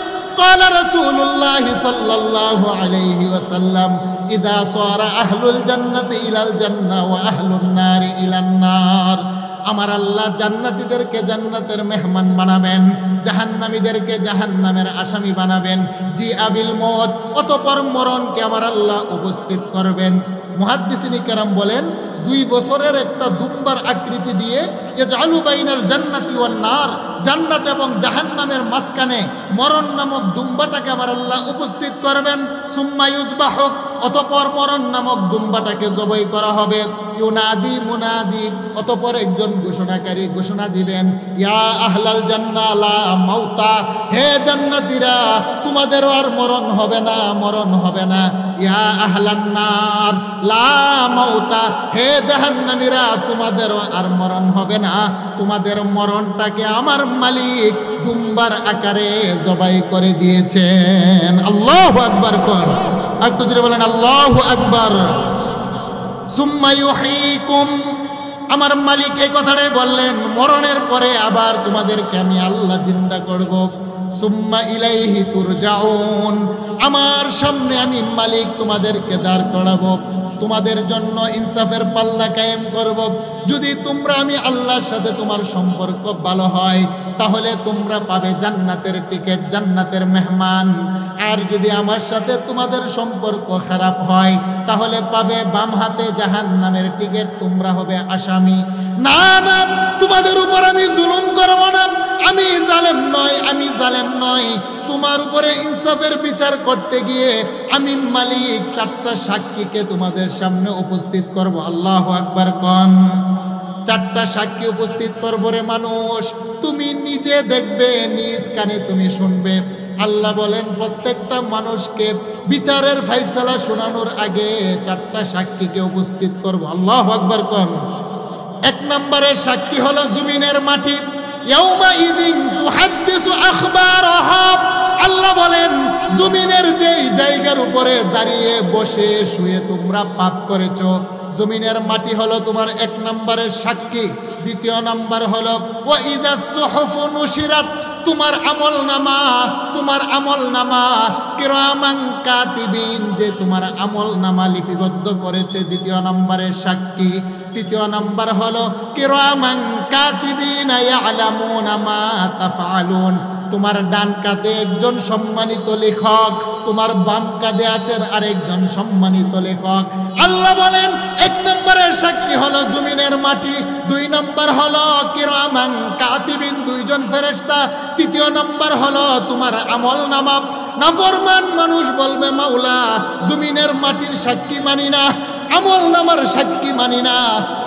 قال رسول الله صلى الله عليه وسلم إذا صار أهل الجنة إلى الجنة وأهل النار إلى النار। আমার আল্লাহ জান্নাতীদেরকে জান্নাতের মেহমান বানাবেন, জাহান্নামীদেরকে জাহান্নামের আসামি বানাবেন। জি আবিল মওত, অতঃপর মরণকে আমার আল্লাহ উপস্থিত করবেন। মুহাদ্দিসিনে কেরাম বলেন, 2 বছরের একটা দুম্বার আকৃতি দিয়ে ইয়াজআলু বাইনাল জান্নাতি ওয়ান নার, জান্নাত এবং জাহান্নামের মাঝখানে মরণ নামক দুম্বাটাকে আমার আল্লাহ উপস্থিত করবেন। সুম্মা ইউযবাহু, অতঃপর মরণ নামক দুম্বাটাকে জবাই করা হবে। ইউনাদি মুনাদি, অতঃপর একজন ঘোষণাকারী ঘোষণা দিবেন, ইয়া আহলাল জান্নাহ লা মাউতা, হে জান্নাতীরা তোমাদেরও আর মরণ হবে না, মরণ হবে না। ইয়া আহলান নার লা মাউতা, হে জাহান্নামীরা তোমাদেরও আর মরণ হবে না, তোমাদের মরণটাকে আমার মালিক দুম্বার আকারে জবাই করে দিয়েছেন। আল্লাহু আকবার কোন। একটু জোরে বলেন আল্লাহু আকবার। সুম্মা ইউহয়িকুম, আমার মালিক এই কথাটাই বললেন, মরণের পরে আবার তোমাদেরকে আমি আল্লাহ জিন্দা করব। সুম্মা ইলাইহি তুরজাউন, আমার সামনে আমি মালিক তোমাদেরকে দাঁড় করাবো, তোমাদের জন্য ইনসাফের পাল্লা কায়েম করব। যদি তোমরা আমি আল্লাহর সাথে তোমার সম্পর্ক ভালো হয়, তাহলে তোমরা পাবে জান্নাতের টিকিট, জান্নাতের মেহমান। আর যদি আমার সাথে তোমাদের সম্পর্ক খারাপ হয়, তাহলে পাবে বাম হাতে জাহান্নামের টিকিট, তোমরা হবে আসামি। না না, তোমাদের উপর আমি জুলুম করব না, আমি জালেম নয়, আমি জালেম নয়। তোমার উপরে ইনসাফের বিচার করতে গিয়ে আমি মালিক 4টা সাক্ষীকে তোমাদের সামনে উপস্থিত করব। আল্লাহু আকবার কোন। 4টা সাক্ষী উপস্থিত করব রে মানুষ, তুমি নিজে দেখবে, নিজ কানে তুমি শুনবে। আল্লাহ বলেন, প্রত্যেকটা মানুষকে বিচারের ফাইসালা শোনানোর আগে 4টা সাক্ষীকে উপস্থিত করব। আল্লাহু আকবার কোন। 1 নম্বরের সাক্ষী হলো জমিনের মাটি। ইয়াউমাইযিন তুহাদ্দিসু আখবারাহা, আল্লাহ বলেন, জমিনের যেই জায়গার উপরে দাঁড়িয়ে বসে শুয়ে তোমরা পাপ করেছো, জমিনের মাটি হলো তোমার 1 নম্বরের সাক্ষী। 2 নম্বর হলো ওয়া ইযাস সুহুফু নুশিরাত, তোমার আমলনামা, তোমার আমলনামা কিরামান কাতিবিন, যে তোমার আমলনামা লিপিবদ্ধ করেছে, 2 নম্বরের সাক্ষী। 3 নম্বর হলো কিরামান কাতিবিন ইয়ালামুনা মা তাফআলুন, তোমার ডান কাঁধে একজন সম্মানিত লেখক, তোমার বাম কাঁধে আছেন আরেকজন সম্মানিত লেখক। আল্লাহ বলেন, 1 নম্বরের সাক্ষী হলো জমিনের মাটি, 2 নম্বর হলো কিরামান কাতিবিন, 2 জন ফেরেশতা, 3 নম্বর হলো তোমার আমলনামা। নাফরমান মানুষ বলবে, মাওলা জমিনের মাটির সাক্ষী মানি না, আমলনামার সাক্ষী মানি না,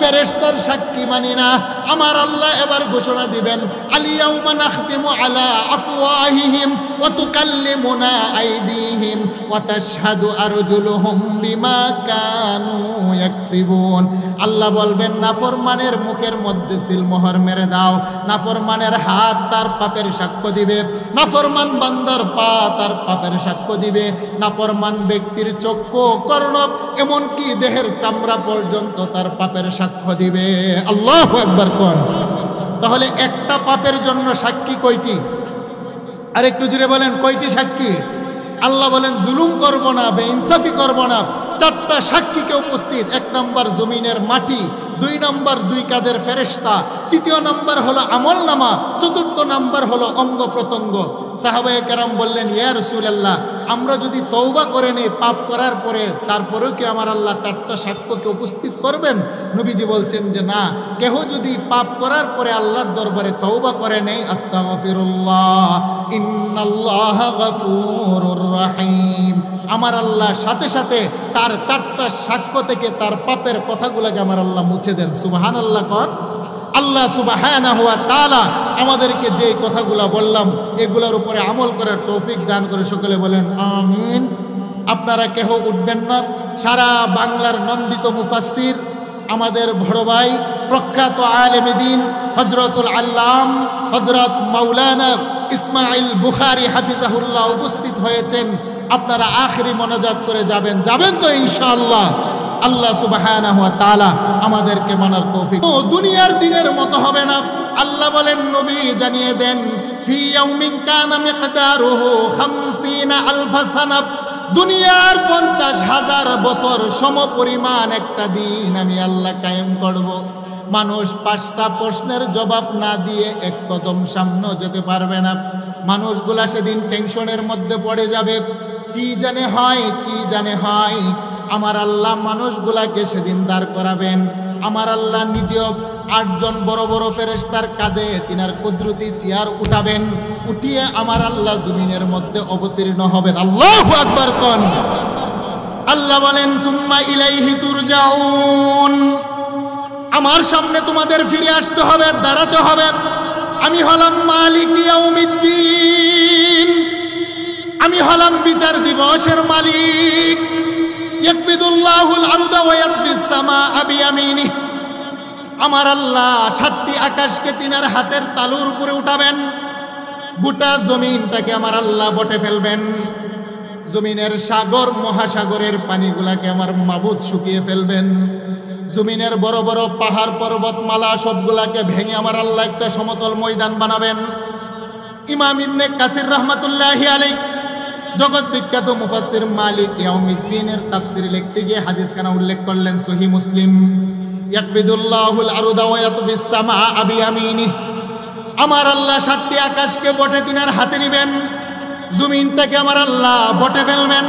ফেরেশতার সাক্ষী মানি না। আমার আল্লাহ এবার ঘোষণা দিবেন, আলিয়াউমা নাখতিমু আলা আফওয়াহিহিম ওয়া তুকাল্লিমুনা আইদিহিম ওয়া তাশহাদু আরজুলুহুম বিমা কানু ইয়াকসিবুন। আল্লাহ বলবেন, নাফরমানের মুখের মধ্যে সিলমোহর মেরে দাও। নাফরমানের হাত তার পাপের সাক্ষ্য দিবে, নাফরমান বান্দার পা তার পাপের সাক্ষ্য দিবে, নাফরমান ব্যক্তির চক্ষু, কর্ণ, এমনকি দেহের চামড়া পর্যন্ত তার পাপের সাক্ষ্য দিবে। আল্লাহু আকবার কোন। তাহলে একটা পাপের জন্য সাক্ষী কয়টি? আর একটু জুড়ে বলেন, কয়টি সাক্ষী? আল্লাহ বলেন, জুলুম করব না, বেইনসাফি করব না। 4টা সাক্ষীকে উপস্থিত। 1 নম্বর জমিনের মাটি, 2 নম্বর 2 কাঁধের ফেরেশতা, 3 নম্বর হলো আমলনামা, 4 নম্বর হলো অঙ্গ প্রত্যঙ্গ। সাহাবায়ে কেরাম বললেন, ইয়া রাসূলুল্লাহ, আমরা যদি তওবা করে নেই পাপ করার পরে, তারপরেও কি আমার আল্লাহ 4টা সাক্ষ্যকে উপস্থিত করবেন? নবীজি বলছেন যে না, কেহ যদি পাপ করার পরে আল্লাহর দরবারে তওবা করে নেই, আস্তাগফিরুল্লাহ ইন্নাল্লাহা গফুরুর রাহিম, আমার আল্লাহ সাথে সাথে তার 4টা সাক্ষ্য থেকে তার পাপের কথাগুলোকে আমার আল্লাহ মুছে দেন। সুবহানাল্লাহ কর। আল্লাহ সুবহানাহু ওয়া তাআলা আমাদেরকে যে কথাগুলো বললাম এগুলোর উপরে আমল করার তৌফিক দান করে সকলে বলেন আমিন। আপনারা কেহ উঠবেন না। সারা বাংলার নন্দিত মুফাসসির আমাদের বড় ভাই প্রখ্যাত আলেমে দ্বীন হযরতুল আল্লাম হযরত মাওলানা ইসমাইল বুখারী হাফিজাহুল্লাহ উপস্থিত হয়েছেন। আপনারা আখেরি মোনাজাত করে যাবেন তো ইনশাআল্লাহ। আল্লাহ সুবহানাহু ওয়া তাআলা আমাদেরকে মানার তৌফিক। দুনিয়ার দিনের মতো হবে না। আল্লাহ বলেন, নবী জানিয়ে দেন, ফি ইয়াউমিন কানা মিকদারুহু 50 আলফ সানা, দুনিয়ার 50,000 বছর সমপরিমাণ একটা দিন আমি আল্লাহ কায়েম করব। মানুষ 5টা প্রশ্নের জবাব না দিয়ে এক কদম সামনে যেতে পারবে না। মানুষগুলা সেদিন টেনশনের মধ্যে পড়ে যাবে, কি জানে হয়। আমার আল্লাহ মানুষগুলাকে সেদিন দাঁড় করাবেন। আমার আল্লাহ নিজেও 8 জন বড় বড় ফেরেশতার কাঁধে তিনার কুদরতি চেয়ার উঠাবেন, উঠিয়ে আমার আল্লাহ জমিনের মধ্যে অবতীর্ণ হবেন। আল্লাহু আকবার কোন। আল্লাহ বলেন, সুম্মা ইলাইহি তুরজাউন, আমার সামনে তোমাদের ফিরে আসতে হবে, দাঁড়াতে হবে। আমি হলাম মালিক ইয়াউমিদ্দিন, আমি হলাম বিচার দিবসের মালিক। ইয়াকবিদুল্লাহুল আরদা ওয়া ইয়াতবিস সামাআ বিয়ামিনিহি, আমার আল্লাহ 7টি আকাশকে তিনার হাতের তালুর উপরে উঠাবেন, গোটা জমিনটাকে আমার আল্লাহ বটে ফেলবেন। জমিনের সাগর মহাসাগরের পানিগুলাকে আমার মাবুদ শুকিয়ে ফেলবেন। জমিনের বড় বড় পাহাড় পর্বতমালা সবগুলাকে ভেঙে আমার আল্লাহ একটা সমতল ময়দান বানাবেন। ইমাম ইবনে কাসির রাহমাতুল্লাহি আলাইহি জগৎ বিখ্যাত মুফাসসির মালিক ইয়াউমিদ্দিনের তাফসীর লিখতে গিয়ে হাদিসখানা উল্লেখ করলেন, সহিহ মুসলিম। ইয়াকবিদুল্লাহুল আরদা ওয়া ইয়াতবিস সামাআ বিয়ামিনিহি, আমার আল্লাহ 7টি আকাশকে বটে তিনার হাতে নেবেন, জমিনটাকে আমার আল্লাহ বটে ফেলবেন।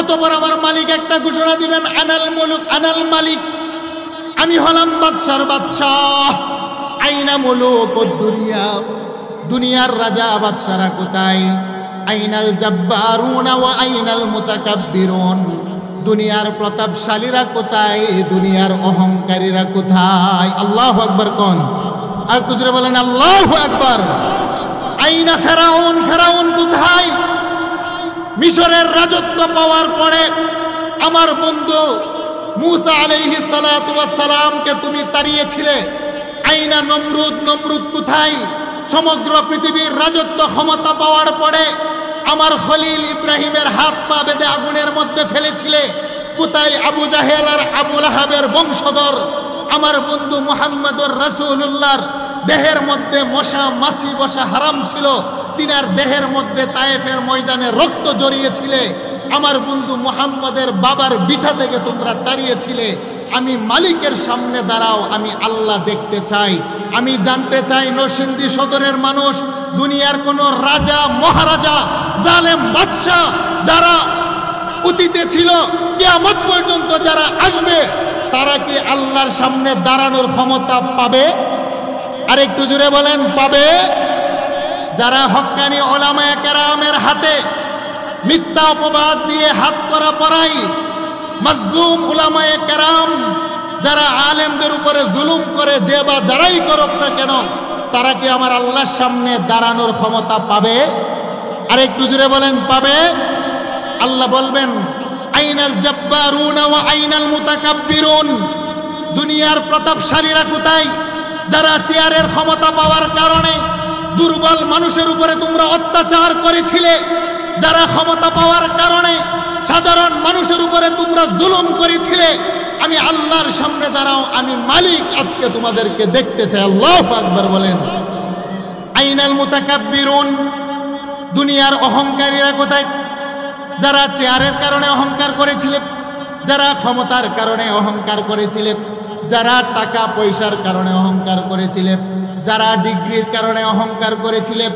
অতঃপর আমার মালিক একটা ঘোষণা দিবেন, আনাল মুলুক আনাল মালিক, আমি হলাম বাদশার বাদশাহ। আইনা মুলুকুদ দুনিয়া, দুনিয়ার রাজা বাদশারা কোথায়? আইনাল জাব্বারুনা ওয়া আইনাল মুতাকাব্বিরুন, দুনিয়ার প্রতাপশালীরা কোথায়? দুনিয়ার অহংকারীরা কোথায়? আল্লাহু আকবার কোন। আর কুজরে বলেন আল্লাহু আকবার। আইনা ফেরাউন, ফেরাউন কোথায়? মিশরের রাজত্ব পাওয়ার পরে আমার বন্ধু মুসা আলাইহিস সালাতু ওয়াস সালামকে তুমি তাড়িয়েছিলে। আইনা নমরুদ, নমরুদ কোথায়? সমগ্র পৃথিবীর রাজত্ব ক্ষমতা পাওয়ার পরে আমার খলিল ইব্রাহিমের হাত পা বেঁধে আগুনের মধ্যে ফেলেছিলে। কোথায় আবু জাহেল আর আবু লাহাবের বংশধর? আমার বন্ধু মুহাম্মদুর রাসূলুল্লাহর দেহের মধ্যে মশা মাছি বসা হারাম ছিল, তিনার দেহের মধ্যে তায়েফের ময়দানে রক্ত জড়িয়েছিলে। আমার বন্ধু মুহাম্মদের বাবার বিঠা থেকে তোমরা তাড়িয়েছিলে। আমি মালিকের সামনে দাঁড়াও, আমি আল্লাহ দেখতে চাই। আমি জানতে চাই নরসিংদী সদরের মানুষ, দুনিয়ার কোন রাজা মহারাজা জালেম বাদশা যারা অতীতে ছিল, কিয়ামত পর্যন্ত যারা আসবে, তারা কি আল্লাহর সামনে দাঁড়ানোর ক্ষমতা পাবে? আর একটু জোরে বলেন পাবে? যারা হক্কানি উলামায়ে কেরামের হাতে মিথ্যা অপবাদ দিয়ে হাত করা পরাই, মাজলুম উলামায়ে কেরাম যারা আলেমদের উপরে জুলুম করে, যে বা যারাই করুক না কেন, তারা কি আমার আল্লাহর সামনে দাঁড়ানোর ক্ষমতা পাবে? আর একটু জোরে বলেন পাবে? আল্লাহ বলবেন, আইনাল জাব্বারুনা ওয়া আইনাল মুতাকাব্বিরুন, দুনিয়ার প্রতাপশালীরা কোথায়? যারা চেয়ারের ক্ষমতা পাওয়ার কারণে দুর্বল মানুষের উপরে তোমরা অত্যাচার করেছিলে, যারা ক্ষমতা পাওয়ার কারণে সাধারণ মানুষের উপরে তোমরা জুলুম করেছিলে, আমি আল্লাহর সামনে দাঁড়াও, আমি মালিক আজকে তোমাদেরকে দেখতে চাই। আল্লাহু আকবার বলেন। আইনাল মুতাকাব্বিরুন, দুনিয়ার অহংকারীরা কোথায়? যারা চেয়ারের কারণে অহংকার করেছিলে, যারা ক্ষমতার কারণে অহংকার করেছিলে, যারা টাকা পয়সার কারণে অহংকার করেছিলে, যারা ডিগ্রির কারণে অহংকার করেছিলে,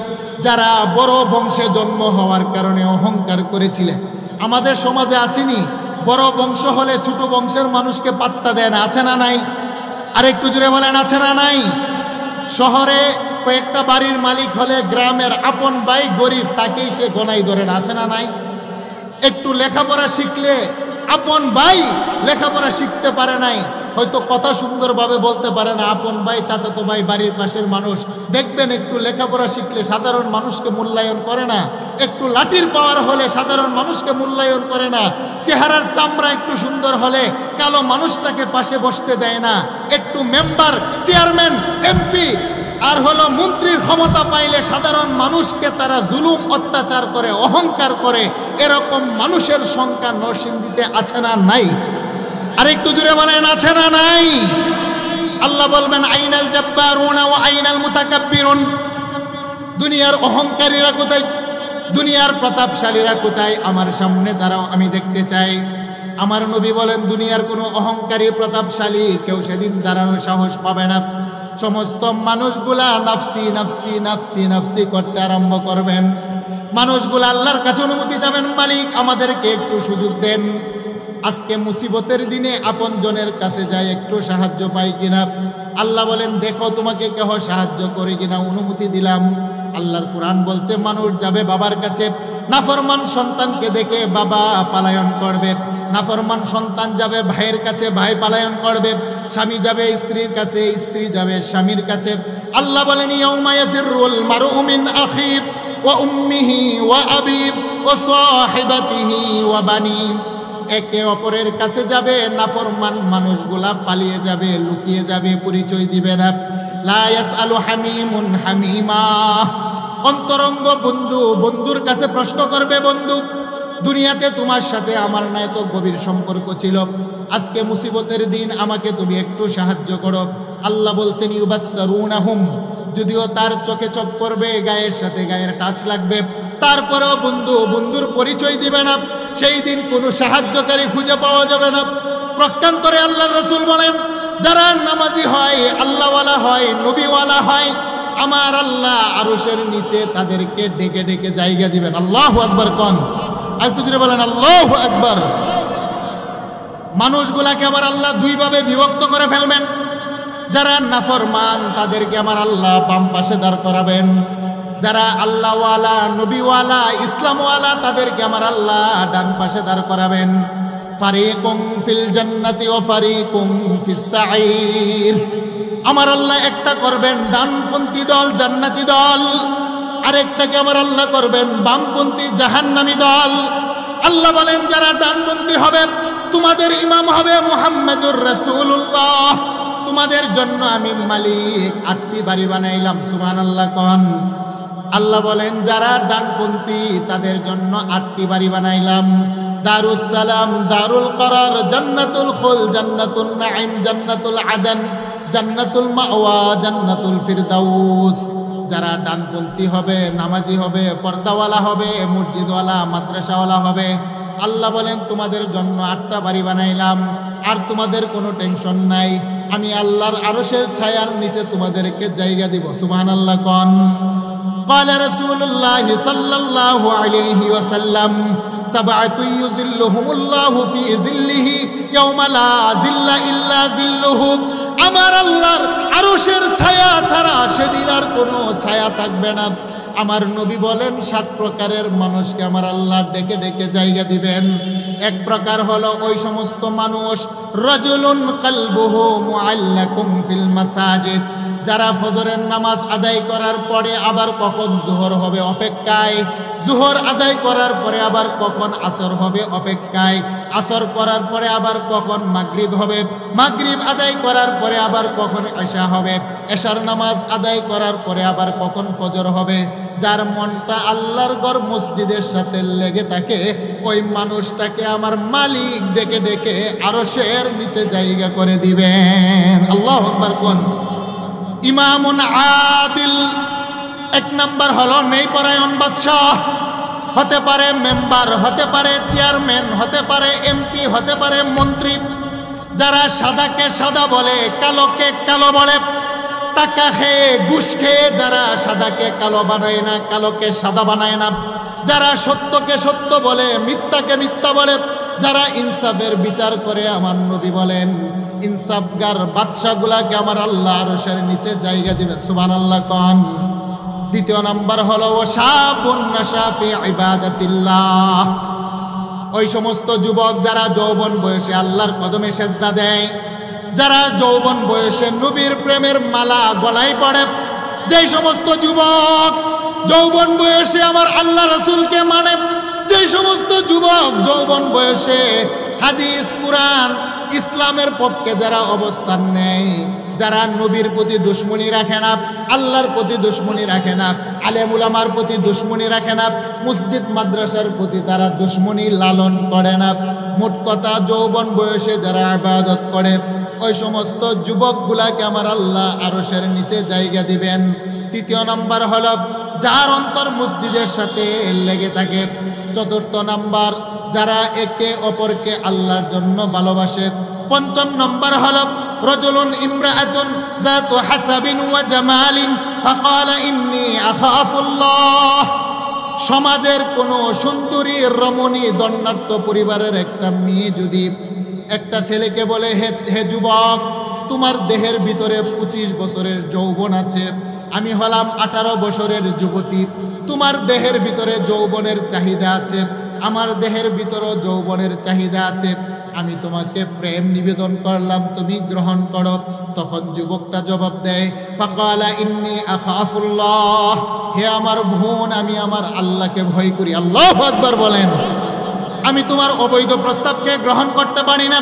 যারা বড় বংশে জন্ম হওয়ার কারণে অহংকার করেছিলেন। আমাদের সমাজে আছেনি, বড় বংশ হলে ছোট বংশের মানুষকে পাত্তা দেয় না, আছে না নাই? আর একটু জুড়ে বলেন, আছে না নাই? শহরে কয়েকটা বাড়ির মালিক হলে গ্রামের আপন ভাই গরিব তাকেই সে গনাই ধরে না, আছে না নাই? একটু লেখাপড়া শিখলে আপন ভাই লেখাপড়া শিখতে পারে নাই, হয়তো কথা সুন্দরভাবে বলতে পারে না, আপন ভাই চাচাতো ভাই বাড়ির পাশের মানুষ দেখবেন একটু লেখাপড়া শিখলে সাধারণ মানুষকে মূল্যায়ন করে না, একটু লাঠির পাওয়ার হলে সাধারণ মানুষকে মূল্যায়ন করে না, চেহারার চামড়া একটু সুন্দর হলে কালো মানুষটাকে পাশে বসতে দেয় না, একটু মেম্বার চেয়ারম্যান এমপি আর হলো মন্ত্রীর ক্ষমতা পাইলে সাধারণ মানুষকে তারা জুলুম অত্যাচার করে অহংকার করে। এরকম মানুষের সংখ্যা নরসিংদীতে আছে না নাই? আর একটু জুড়ে বলেন, আছে না নাই? আল্লাহ বলবেন আইনাল জাব্বারুনা ওয়া আইনাল মুতাকাব্বিরুন। দুনিয়ার অহংকারীরা কোথায়? দুনিয়ার প্রতাপশালীরা কোথায়? আমার সামনে দাঁড়াও, আমি দেখতে চাই। আমার নবী বলেন দুনিয়ার কোনো অহংকারী প্রতাপশালী কেউ সেদিন দাঁড়ানোর সাহস পাবে না। সমস্ত মানুষগুলা নাফসি নাফসি নাফসি নাফসি করতে আরম্ভ করবেন। মানুষগুলা আল্লাহর কাছে অনুমতি চাবেন, মালিক আমাদেরকে একটু সুযোগ দেন। আজকে মুসিবতের দিনে আপনজনের কাছে যায় একটু সাহায্য পাই কিনা। আল্লাহ বলেন দেখো তোমাকে কেহ সাহায্য করে কিনা, অনুমতি দিলাম। আল্লাহর কোরআন বলছে মানুষ যাবে বাবার কাছে, নাফরমান সন্তানকে দেখে বাবা পালায়ন করবে, নাফরমান সন্তান যাবে ভাইয়ের কাছে, ভাই পালায়ন করবে, স্বামী যাবে স্ত্রীর কাছে, স্ত্রী যাবে স্বামীর কাছে। আল্লাহ বলেন ইয়াউমা ইয়াফিরুল মারউ মিন আখিহি ওয়া উম্মিহি ওয়া আবিহি ওয়া সাহিবাতিহি ওয়া বানি। একে অপরের কাছে যাবে, নাফরমান মানুষগুলা পালিয়ে যাবে, লুকিয়ে যাবে, পরিচয় দিবে না। লা ইয়াসআলু হামিমুন হামিমা। অন্তরঙ্গ বন্ধু বন্ধুর কাছে প্রশ্ন করবে, বন্ধু দুনিয়াতে তোমার সাথে আমার না এত গভীর সম্পর্ক ছিল, আজকে মুসিবতের দিন আমাকে তুমি একটু সাহায্য করো। আল্লাহ বলছেন ইউবাসসারুনাহুম, যদিও তার চোখে চোখ পড়বে, গায়ের সাথে গায়ের টাচ লাগবে, তারপরেও বন্ধু বন্ধুর পরিচয় দিবে না। সেই দিন কোনো সাহায্যকারী খুঁজে পাওয়া যাবে না। প্রকান্তরে আল্লাহর রাসূল বলেন যারা নামাজি হয়, আল্লাহওয়ালা হয়, নবীওয়ালা হয়, আমার আল্লাহ আরশের নিচে তাদেরকে ডেকে ডেকে জায়গা দিবেন। আল্লাহু আকবার কোন, আর কিছু বলেন আল্লাহু আকবার। মানুষগুলাকে আমার আল্লাহ দুইভাবে বিভক্ত করে ফেলবেন। যারা নাফরমান তাদেরকে আমার আল্লাহ বাম পাশে দাঁড় করাবেন, যারা আল্লাহওয়ালা নবীওয়ালা ইসলামওয়ালা তাদেরকে আমার আল্লাহ ডান পাশে দাঁড় করাবেন। ফারিকুম ফিল জান্নাতি ওয়া ফারিকুম ফিস সাঈর। আমার আল্লাহ একটা করবেন ডানপন্থী দল জান্নাতি দল, আরেকটাকে আমার আল্লাহ করবেন বামপন্থী জাহান্নামী দল। আল্লাহ বলেন যারা ডানপন্থী হবে তোমাদের ইমাম হবে মুহাম্মাদুর রাসূলুল্লাহ, তোমাদের জন্য আমি মালিক 8টি বাড়ি বানাইলাম। সুবহানাল্লাহ কোন। আল্লাহ বলেন যারা ডানপন্থী তাদের জন্য 8টি বাড়ি বানাইলাম। দারুস সালাম, দারুল করার, জান্নাতুল খুল, জান্নাতুন নাঈম, জান্নাতুল আদন, জান্নাতুল মাওয়া, জান্নাতুল ফিরদাউস। যারা ডানপন্থী হবে, নামাজি হবে, পর্দাওয়ালা হবে, মসজিদওয়ালা, মাদ্রাসাওয়ালা হবে, আল্লাহ বলেন তোমাদের জন্য 8টা বাড়ি বানাইলাম। আর তোমাদের কোনো টেনশন নাই, আমি আল্লাহর আরশের ছায়ার নিচে তোমাদেরকে জায়গা দিব। সুবহানাল্লাহ কোন। قال رسول الله صلى الله عليه وسلم سبعة يظلهم الله في ظله يوم لا ظل إلا ظله। আমার আল্লাহর আরশের ছায়া ছাড়া সেদিন আর কোনো ছায়া থাকবে না। আমার নবী বলেন 7 প্রকারের মানুষকে আমার আল্লাহ ডেকে ডেকে জায়গা দিবেন। এক প্রকার হলো ওই সমস্ত মানুষ রাজুলুন কলবুহু মুআল্লাকুম ফিল মাসাজিদ, যারা ফজরের নামাজ আদায় করার পরে আবার কখন জোহর হবে অপেক্ষায়, জোহর আদায় করার পরে আবার কখন আসর হবে অপেক্ষায়, আসর করার পরে আবার কখন মাগরিব হবে, মাগরিব আদায় করার পরে আবার কখন এশা হবে, এশার নামাজ আদায় করার পরে আবার কখন ফজর হবে। যার মনটা আল্লাহর ঘর মসজিদের সাথে লেগে থাকে ওই মানুষটাকে আমার মালিক ডেকে ডেকে আরশের নিচে জায়গা করে দিবেন। আল্লাহু আকবার কোন। ইমামুন আদিল, 1 নাম্বার হলো ন্যায়পরায়ণ বাদশাহ। হতে পারে মেম্বার, হতে পারে চেয়ারম্যান, হতে পারে এমপি, হতে পারে মন্ত্রী। যারা সাদাকে সাদা বলে, কালোকে কালো বলে, টাকা খেয়ে ঘুষ খেয়ে যারা সাদাকে কালো বানায় না, কালোকে সাদা বানায় না, যারা সত্যকে সত্য বলে, মিথ্যাকে মিথ্যা বলে, যারা ইনসাফের বিচার করে, আমার নবী বলেন ইনসাফগার বাদশাগুলাকে আমার আল্লাহ আরশের নিচে জায়গা দিবেন। সুবহানাল্লাহ কোন। দ্বিতীয় নাম্বার হলো ওয়াশাবুন নাশা ফি ইবাদাতিল্লাহ, ওই সমস্ত যুবক যারা যৌবন বয়সে আল্লাহর কদমে সেজদা দেয়, যারা যৌবন বয়সে নবীর প্রেমের মালা গলায় পড়ে, যেই সমস্ত যুবক যৌবন বয়সে আমার আল্লাহ রাসূলকে মানে, যেই সমস্ত যুবক যৌবন বয়সে হাদিস কুরআন ইসলামের পক্ষে যারা অবস্থান নেয়, যারা নবীর প্রতি দুশ্মনী রাখে না, আল্লাহর প্রতি দুশ্মনী রাখে না, আলেম উলামার প্রতি দুশ্মনী রাখে না, মসজিদ মাদ্রাসার প্রতি তারা দুশ্মনী লালন করে না, মোট কথা যৌবন বয়সে যারা ইবাদত করে, ওই সমস্ত যুবকগুলাকে আমার আল্লাহ আরশের নিচে জায়গা দিবেন। তৃতীয় নাম্বার হলো যার অন্তর মসজিদের সাথে লেগে থাকে। চতুর্থ নাম্বার যারা একে অপরকে আল্লাহর জন্য ভালোবাসে। পঞ্চম নম্বর হলো রজুলুন ইমরাআতুন যাতু হাসাবিন ওয়া জামালিন ফাকালা ইন্নী আখাফুল্লাহ, সমাজের কোনো সুন্দরী রমণী দণ্ডাঢ্য পরিবারের একটা মেয়ে যদি একটা ছেলেকে বলে, হে যুবক, তোমার দেহের ভিতরে 25 বছরের যৌবন আছে, আমি হলাম 18 বছরের যুবতী, তোমার দেহের ভিতরে যৌবনের চাহিদা আছে, আমার দেহের ভিতরেও যৌবনের চাহিদা আছে, আমি তোমাকে প্রেম নিবেদন করলাম, তুমি গ্রহণ করো। তখন যুবকটা জবাব দেয়, ফাকালা ইন্নী আখাফুল্লাহ, হে আমার বোন, আমি আমার আল্লাহকে ভয় করি। আল্লাহু আকবার বলেন। আমি তোমার অবৈধ প্রস্তাবকে গ্রহণ করতে পারি না,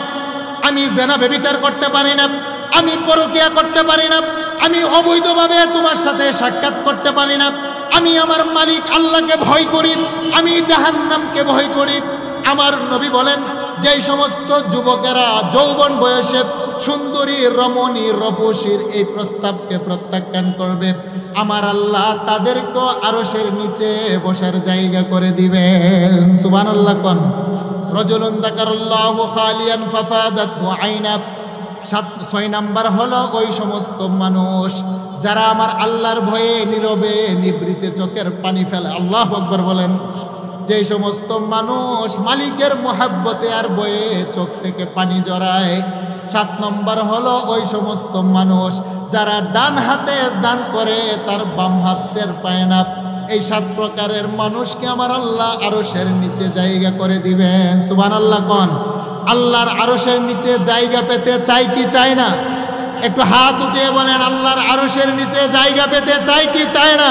আমি জেনা ব্যভিচার করতে পারি না, আমি পরকিয়া করতে পারি না, আমি অবৈধভাবে তোমার সাথে সাক্ষাৎ করতে পারি না, আমি আমার মালিক আল্লাহকে ভয় করি, আমি জাহান্নামকে ভয় করি। আমার নবী বলেন, যেই সমস্ত যুবকেরা যৌবন বয়সে সুন্দরী রমণী রূপসীর এই প্রস্তাবকে প্রত্যাখ্যান করবে, আমার আল্লাহ তাদেরকে আরশের নিচে বসার জায়গা করে দিবেন। সুবহানাল্লাহ কোন। রজুলুন যাকারাল্লাহু খালিয়ান ফাফাদাতহু আইনা। 6 নাম্বার হলো ওই সমস্ত মানুষ যারা আমার আল্লাহর ভয়ে নীরবে নিভৃতে চোখের পানি ফেলে। আল্লাহু আকবার বলেন। যেই সমস্ত মানুষ মালিকের মোহাব্বতে আর বয়ে চোখ থেকে পানি জড়ায়। 7 নম্বর হলো ওই সমস্ত মানুষ যারা ডান হাতে দান করে তার বাম হাত টের পায় না। এই 7 প্রকারের মানুষকে আমার আল্লাহ আরশের নিচে জায়গা করে দিবেন। সুবহানাল্লাহ কোন। আল্লাহর আরশের নিচে জায়গা পেতে চাই কি চাই না? একটু হাত উঠিয়ে বলেন, আল্লাহর আরশের নিচে জায়গা পেতে চাই কি চাই না?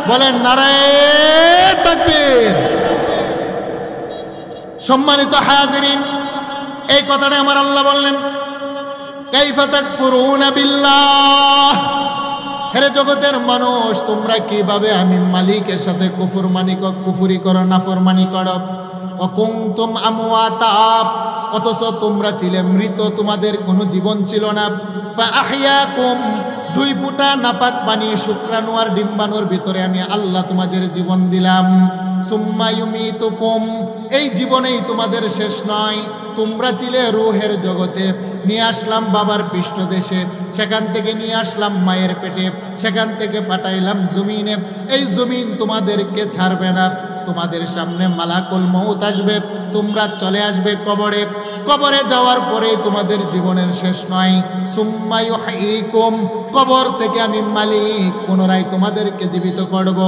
বলেন নারায়ে তাকবীর। সম্মানিত হাজিরিন, এই কথাটা আমার আল্লাহ বললেন, কাইফা তাকফুরুনা বিল্লাহ, হে জগতের মানুষ, তোমরা কিভাবে আমি মালিকের সাথে কুফরি করো, নাফরমানি করো। অকুনতুম আমওয়াতা, অথচ তোমরা ছিলে মৃত, তোমাদের কোনো জীবন ছিল না। ফাআহইয়াকুম, 2 ফুটা নাপাক পানি শুক্রাণু আর ডিম্বাণুর ভিতরে আমি আল্লাহ তোমাদের জীবন দিলাম। সুম্মা ইউমিতুকুম, এই জীবনেই তোমাদের শেষ নয়। তোমরা ছিলে রূহের জগতে, নিয়ে আসলাম বাবার পৃষ্ঠদেশে, সেখান থেকে নিয়ে আসলাম মায়ের পেটে, সেখান থেকে পাঠাইলাম জমিনে। এই জমিন তোমাদেরকে ছাড়বে না, তোমাদের সামনে মালাকুল মউত আসবে, তোমরা চলে আসবে কবরে। কবরে যাওয়ার পরে তোমাদের জীবনের শেষ নয়। সুম্মা ইউহয়িকুম, কবর থেকে আমি মালিক পুনরায় তোমাদেরকে জীবিত করব।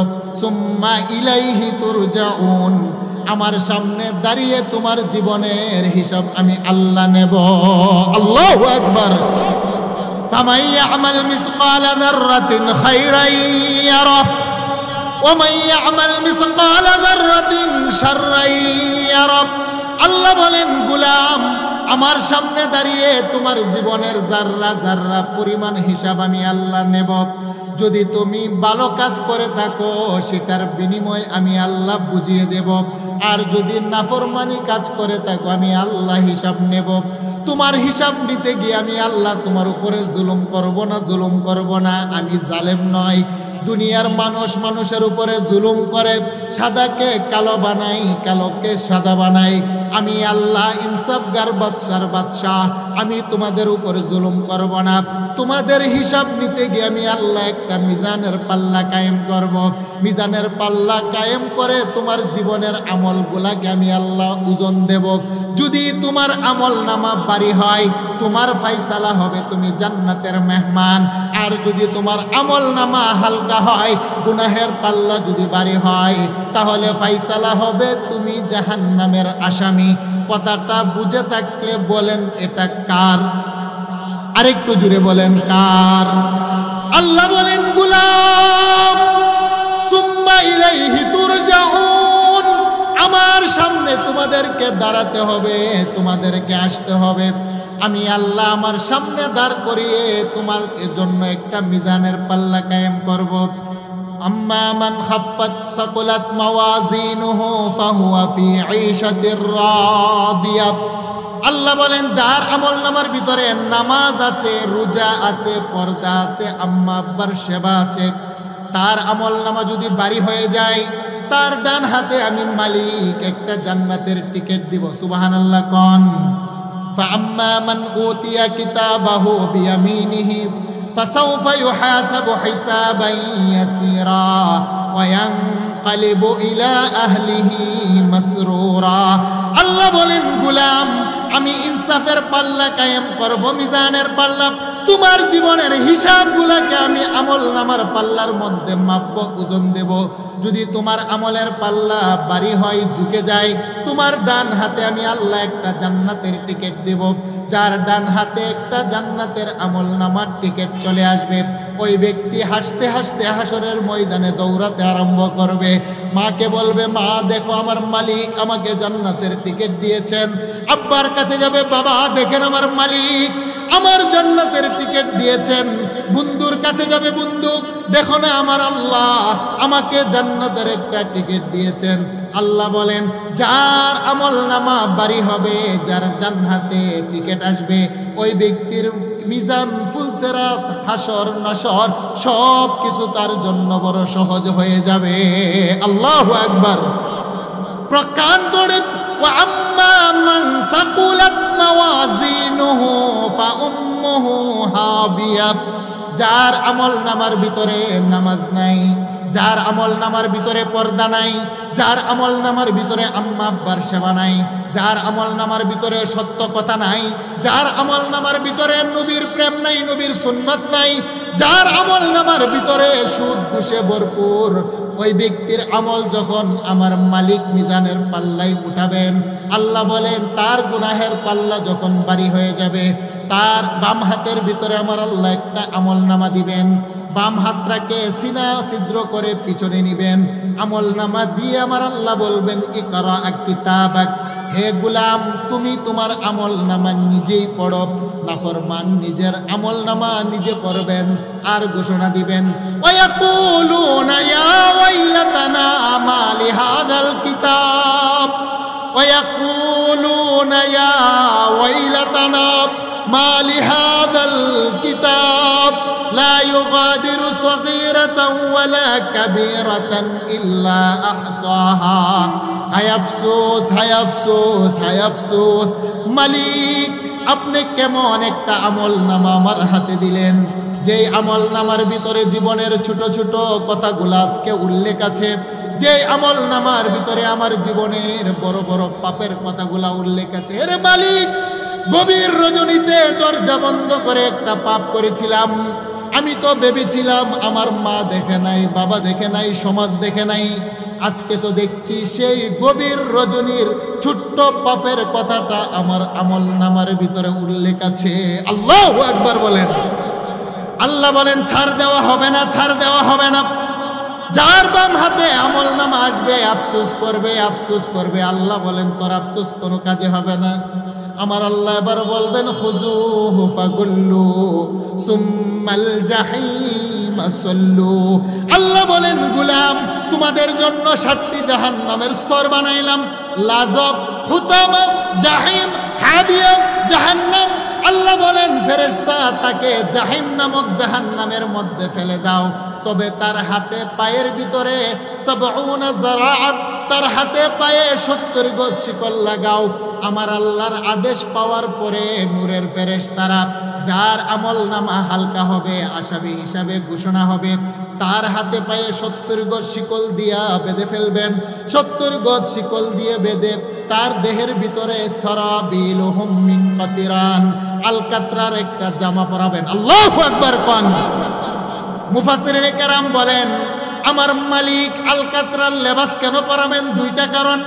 সুম্মা ইলাইহি তুরজাউন, আমার সামনে দাঁড়িয়ে তোমার জীবনের হিসাব আমি আল্লাহ নেব। আল্লাহু আকবার। ফামান ইয়ামাল মিসকালা যাররাতিন খায়রান ইয়ারা ওয়া মান ইয়ামাল মিসকালা যাররাতিন শাররান ইয়ারা। আল্লাহ বলেন, গোলাম, আমার সামনে দাঁড়িয়ে তোমার জীবনের জাররা জাররা পরিমাণ হিসাব আমি আল্লাহ নেব। যদি তুমি ভালো কাজ করে থাকো সেটার বিনিময় আমি আল্লাহ বুঝিয়ে দেব, আর যদি নাফরমানি কাজ করে থাকো আমি আল্লাহ হিসাব নেব। তোমার হিসাব নিতে গিয়ে আমি আল্লাহ তোমার উপরে জুলুম করব না, জুলুম করব না। আমি জালেম নয়। দুনিয়ার মানুষ মানুষের উপরে জুলুম করে, সাদাকে কালো বানাই, কালোকে সাদা বানাই। আমি আল্লাহ ইনসাফগার বাদশার বাদশাহ, আমি তোমাদের উপর জুলুম করব না। তোমাদের হিসাব নিতে গিয়ে আমি আল্লাহ একটা মিজানের পাল্লা কায়েম করব। মিজানের পাল্লা কায়েম করে তোমার জীবনের আমলগুলাকে আমি আল্লাহ ওজন দেব। যদি তোমার আমল নামা ভারী হয়, তোমার ফায়সালা হবে তুমি জান্নাতের মেহমান। আর যদি তোমার আমল নামা হালকা হয়, গুনাহের পাল্লা যদি ভারী হয়, তাহলে ফায়সালা হবে তুমি জাহান্নামের আসামি। কথাটা বুঝে থাকলে বলেন এটা কার? আরেকটু জুড়ে বলেন কার? আল্লাহ বলেন গুলাম সুম্মা ইলাইহি তুরজাউন, আমার সামনে তোমাদেরকে দাঁড়াতে হবে, তোমাদেরকে আসতে হবে। আমি আল্লাহ আমার সামনে দাঁড় করিয়ে তোমার জন্য একটা মিজানের পাল্লা কায়েম করব। আম্মা মান খাফফাত সাকুলাত মাওয়াজিনুহু ফাহুয়া ফি ঈশাতির রাদিয়া। আল্লাহ বলেন যার আমল নামার ভিতরে নামাজ আছে, রোজা আছে, পর্দা আছে, আম্মা আব্বার সেবা আছে, তার আমল নামা যদি ভারী হয়ে যায়, তার ডান হাতে আমি মালিক একটা জান্নাতের টিকিট দিব। সুবহানাল্লাহ কোন? فأما من أوتي كتابه بيمينه فسوف يحاسب حسابا يسيرا وينقلب إلى أهله مسرورا। আল্লাহ বলেন গোলাম আমি ইনসাফের পাল্লা কায়েম করব, মিজানের পাল্লা। তোমার জীবনের হিসাবগুলোকে আমি আমল নামার পাল্লার মধ্যে মাপব, ওজন দেব। যদি তোমার আমলের পাল্লা ভারী হয়, ঝুঁকে যায়, তোমার ডান হাতে আমি আল্লাহ একটা জান্নাতের টিকিট দেব। যার ডান হাতে একটা জান্নাতের আমল নামার টিকিট চলে আসবে, ওই ব্যক্তি হাসতে হাসতে হাসরের ময়দানে দৌড়াতে আরম্ভ করবে। মাকে বলবে, মা দেখো আমার মালিক আমাকে জান্নাতের টিকিট দিয়েছেন। আব্বার কাছে যাবে, বাবা দেখেন আমার মালিক আমার জান্নাতের টিকিট দিয়েছেন। বন্ধুর কাছে যাবে, বন্ধু দেখো না আমার আল্লাহ আমাকে জান্নাতের একটা টিকিট দিয়েছেন। আল্লাহ বলেন যার আমল নামা ভারী হবে, যার জান্নাতে টিকিট আসবে, ওই ব্যক্তির মিজান ফুলসেরাত হাসর নাসর সব কিছু তার জন্য বড় সহজ হয়ে যাবে। আল্লাহু আকবার। প্রকান্তরে وأما من ثقلت موازينه فأمه هاوية। যার আমল নামার ভিতরে নামাজ নাই, যার আমল নামার ভিতরে পর্দা নাই, যার আমল নামার ভিতরে আম্মা আব্বার সেবা নাই, যার আমল নামার ভিতরে সত্য কথা নাই, যার আমল নামার ভিতরে নবীর প্রেম নাই, নবীর সুন্নাত নাই, যার আমল নামার ভিতরে সুদ ঘুষে ভরপুর, ওই ব্যক্তির আমল যখন আমার মালিক মিজানের পাল্লাই উঠাবেন, আল্লাহ বলেন তার গুনাহের পাল্লা যখন ভারী হয়ে যাবে, তার বাম হাতের ভিতরে আমার আল্লাহ একটা আমল নামা দিবেন। বাম হাতটাকে সিনা ছিদ্র করে পিছনে নিবেন, আমল নামা দিয়ে আমার আল্লাহ বলবেন ইকরা কিতাবাক, হে গুলাম তুমি তোমার আমল নামা নিজেই পড়ো। নাফরমান নিজের আমল নামা নিজে পড়বেন আর ঘোষণা দিবেন ওয়ায়াকুলুনা ইয়া ওয়াইলাতানা মা লিহাযাল কিতাব, ওয়ায়াকুলুনা ইয়া ওয়াইলাতানা মা লিহাযাল কিতাব লা ইউগাদিরু সগীরাতান ওয়ালা কাবীরাতান ইল্লা আহসাহা। হায় আফসোস, হায় আফসোস, হায় আফসোস, মালিক আপনি কেমন একটা আমল নামা আমার হাতে দিলেন, যেই আমল নামার ভিতরে জীবনের ছোট ছোট কথাগুলো আজকে উল্লেখ আছে, যে আমল নামার ভিতরে আমার জীবনের বড় বড় পাপের কথাগুলা উল্লেখ আছে। এর মালিক গভীর রজনীতে দরজা বন্ধ করে একটা পাপ করেছিলাম, আমি তো ভেবেছিলাম আমার মা দেখে নাই, বাবা দেখে নাই, সমাজ দেখে নাই, আজকে তো দেখছি সেই গভীর রজনীর ছোট্ট পাপের কথাটা আমার আমল নামার ভিতরে উল্লেখ আছে। আল্লাহু আকবার বলেন। আল্লাহ বলেন ছাড় দেওয়া হবে না, ছাড় দেওয়া হবে না। যার বাম হাতে আমল নামা আসবে আফসোস করবে, আফসোস করবে। আল্লাহ বলেন তোর আফসোস কোনো কাজে হবে না। আমার আল্লাহ এবার বলবেন খুযুহু ফাগুল্লু সুম্মাল জাহিম সাল্লু। আল্লাহ বলেন গোলাম তোমাদের জন্য 7টি জাহান্নামের স্তর বানাইলাম, লাযব, হুতামা, জাহিম, হাবিয়া, জাহান্নাম। আল্লাহ বলেন ফেরেশতা তাকে জাহিম নামক জাহান্নামের মধ্যে ফেলে দাও। তবে তার হাতে পায়ের ভিতরে ৭০ যারাআত, তার হাতে পায়ে ৭০ গজ শিকল লাগাও। আমার আল্লাহর আদেশ পাওয়ার পরে নূরের ফেরেশতারা, যার আমল নামা হালকা হবে, আসামি হিসাবে ঘোষণা হবে, তার হাতে পায়ে ৭০ গজ শিকল দিয়া বেঁধে ফেলবেন। ৭০ গজ শিকল দিয়ে বেঁধে তার দেহের ভিতরে সারাবিলুহুম মিন কাতিরান, আলকাতরার একটা জামা পরাবেন। আল্লাহু আকবার কোন। মুফাসসিরিনে কেরাম বলেন, আমার মালিক আলকাতরার লেবাস কেন পরাবেন? দুইটা কারণ।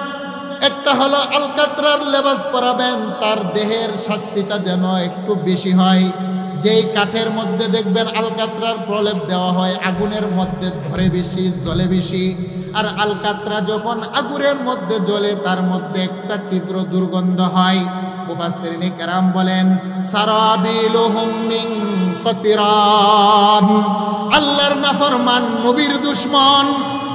একটা হলো আলকাতরার লেবাস পরাবেন তার দেহের শাস্তিটা যেন একটু বেশি হয়। যেই কাঠের মধ্যে দেখবেন আলকাতরার প্রলেপ দেওয়া হয়, আগুনের মধ্যে ধরে বেশি, জ্বলে বেশি। আর আলকাতরা যখন আগুনের মধ্যে জ্বলে তার মধ্যে একটা তীব্র দুর্গন্ধ হয়। মুফাসসিরিনে কেরাম বলেন, সারাবিলুহুম মিন কাতিরান, আল্লাহর নাফরমান, নবীর দুশমন,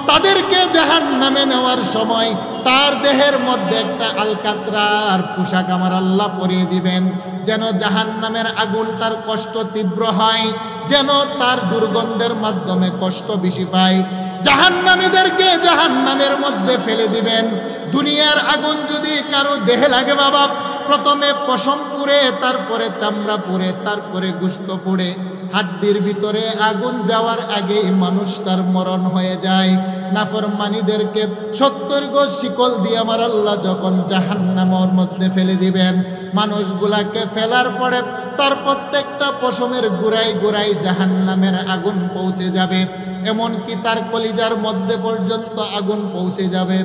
তাদেরকে জাহান্নামে নেওয়ার সময় তার দেহের মধ্যে একটা আলকাতরার পোশাক আমার আল্লাহ পরিয়ে দিবেন, যেন জাহান্নামের আগুনটার কষ্ট তীব্র হয়, যেন তার দুর্গন্ধের মাধ্যমে কষ্ট বেশি পায়। জাহান্নামীদেরকে জাহান্নামের মধ্যে ফেলে দিবেন। দুনিয়ার আগুন যদি কারো দেহে লাগে বাবা, প্রথমে পশম পুড়ে, তারপরে চামড়া পুড়ে, তারপরে গোশত পুড়ে, হাড্ডির ভিতরে আগুন যাওয়ার আগেই মানুষটার মরণ হয়ে যায়। নাফরমানীদেরকে ৭০ গজ শিকল দিয়ে আমার আল্লাহ যখন জাহান্নামের মধ্যে ফেলে দিবেন, মানুষগুলাকে ফেলার পরে তার প্রত্যেকটা পশমের গোড়ায় গোড়ায় জাহান্নামের আগুন পৌঁছে যাবে, এমনকি তার কলিজার মধ্যে পর্যন্ত আগুন পৌঁছে যাবে।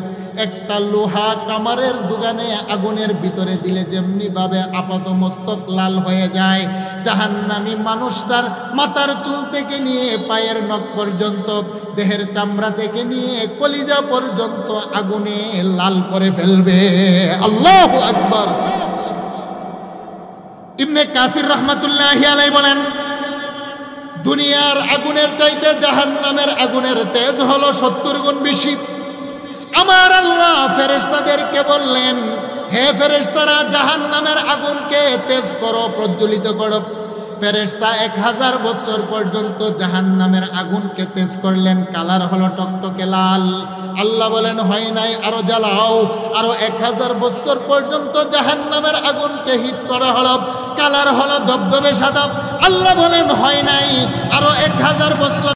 একটা লোহা কামারের দোকানে আগুনের ভিতরে দিলে যেমনি ভাবে আপাত মস্তক লাল হয়ে যায়, জাহান্নামী মানুষটার মাথার চুল থেকে নিয়ে পায়ের নখ পর্যন্ত, দেহের চামড়া থেকে নিয়ে কলিজা পর্যন্ত আগুনে লাল করে ফেলবে। আল্লাহু আকবার। ইবনে কাসির রাহমাতুল্লাহি আলাইহি বলেন, দুনিয়ার আগুনের চাইতে জাহান্নামের আগুনের তেজ হলো ৭০ গুণ বেশি। আমার আল্লাহ ফেরেশতাদেরকে বললেন, হে ফেরেশতারা, জাহান্নামের আগুনকে তেজ করো, প্রজ্বলিত করো। ফেরেশতা ১০০০ বছর পর্যন্ত জাহান্নামের আগুনকে তেজ করলেন, কালার হলো টকটকে লাল। আল্লাহ বলেন, হয় নাই, আরো জ্বালাও। আরো ১০০০ বছর পর্যন্ত জাহান্নামের আগুনকে হিট করা হলো, কালার হলো দবদবে সাদা। আল্লাহ বলেন, হয় নাই, আরো ১০০০ বছর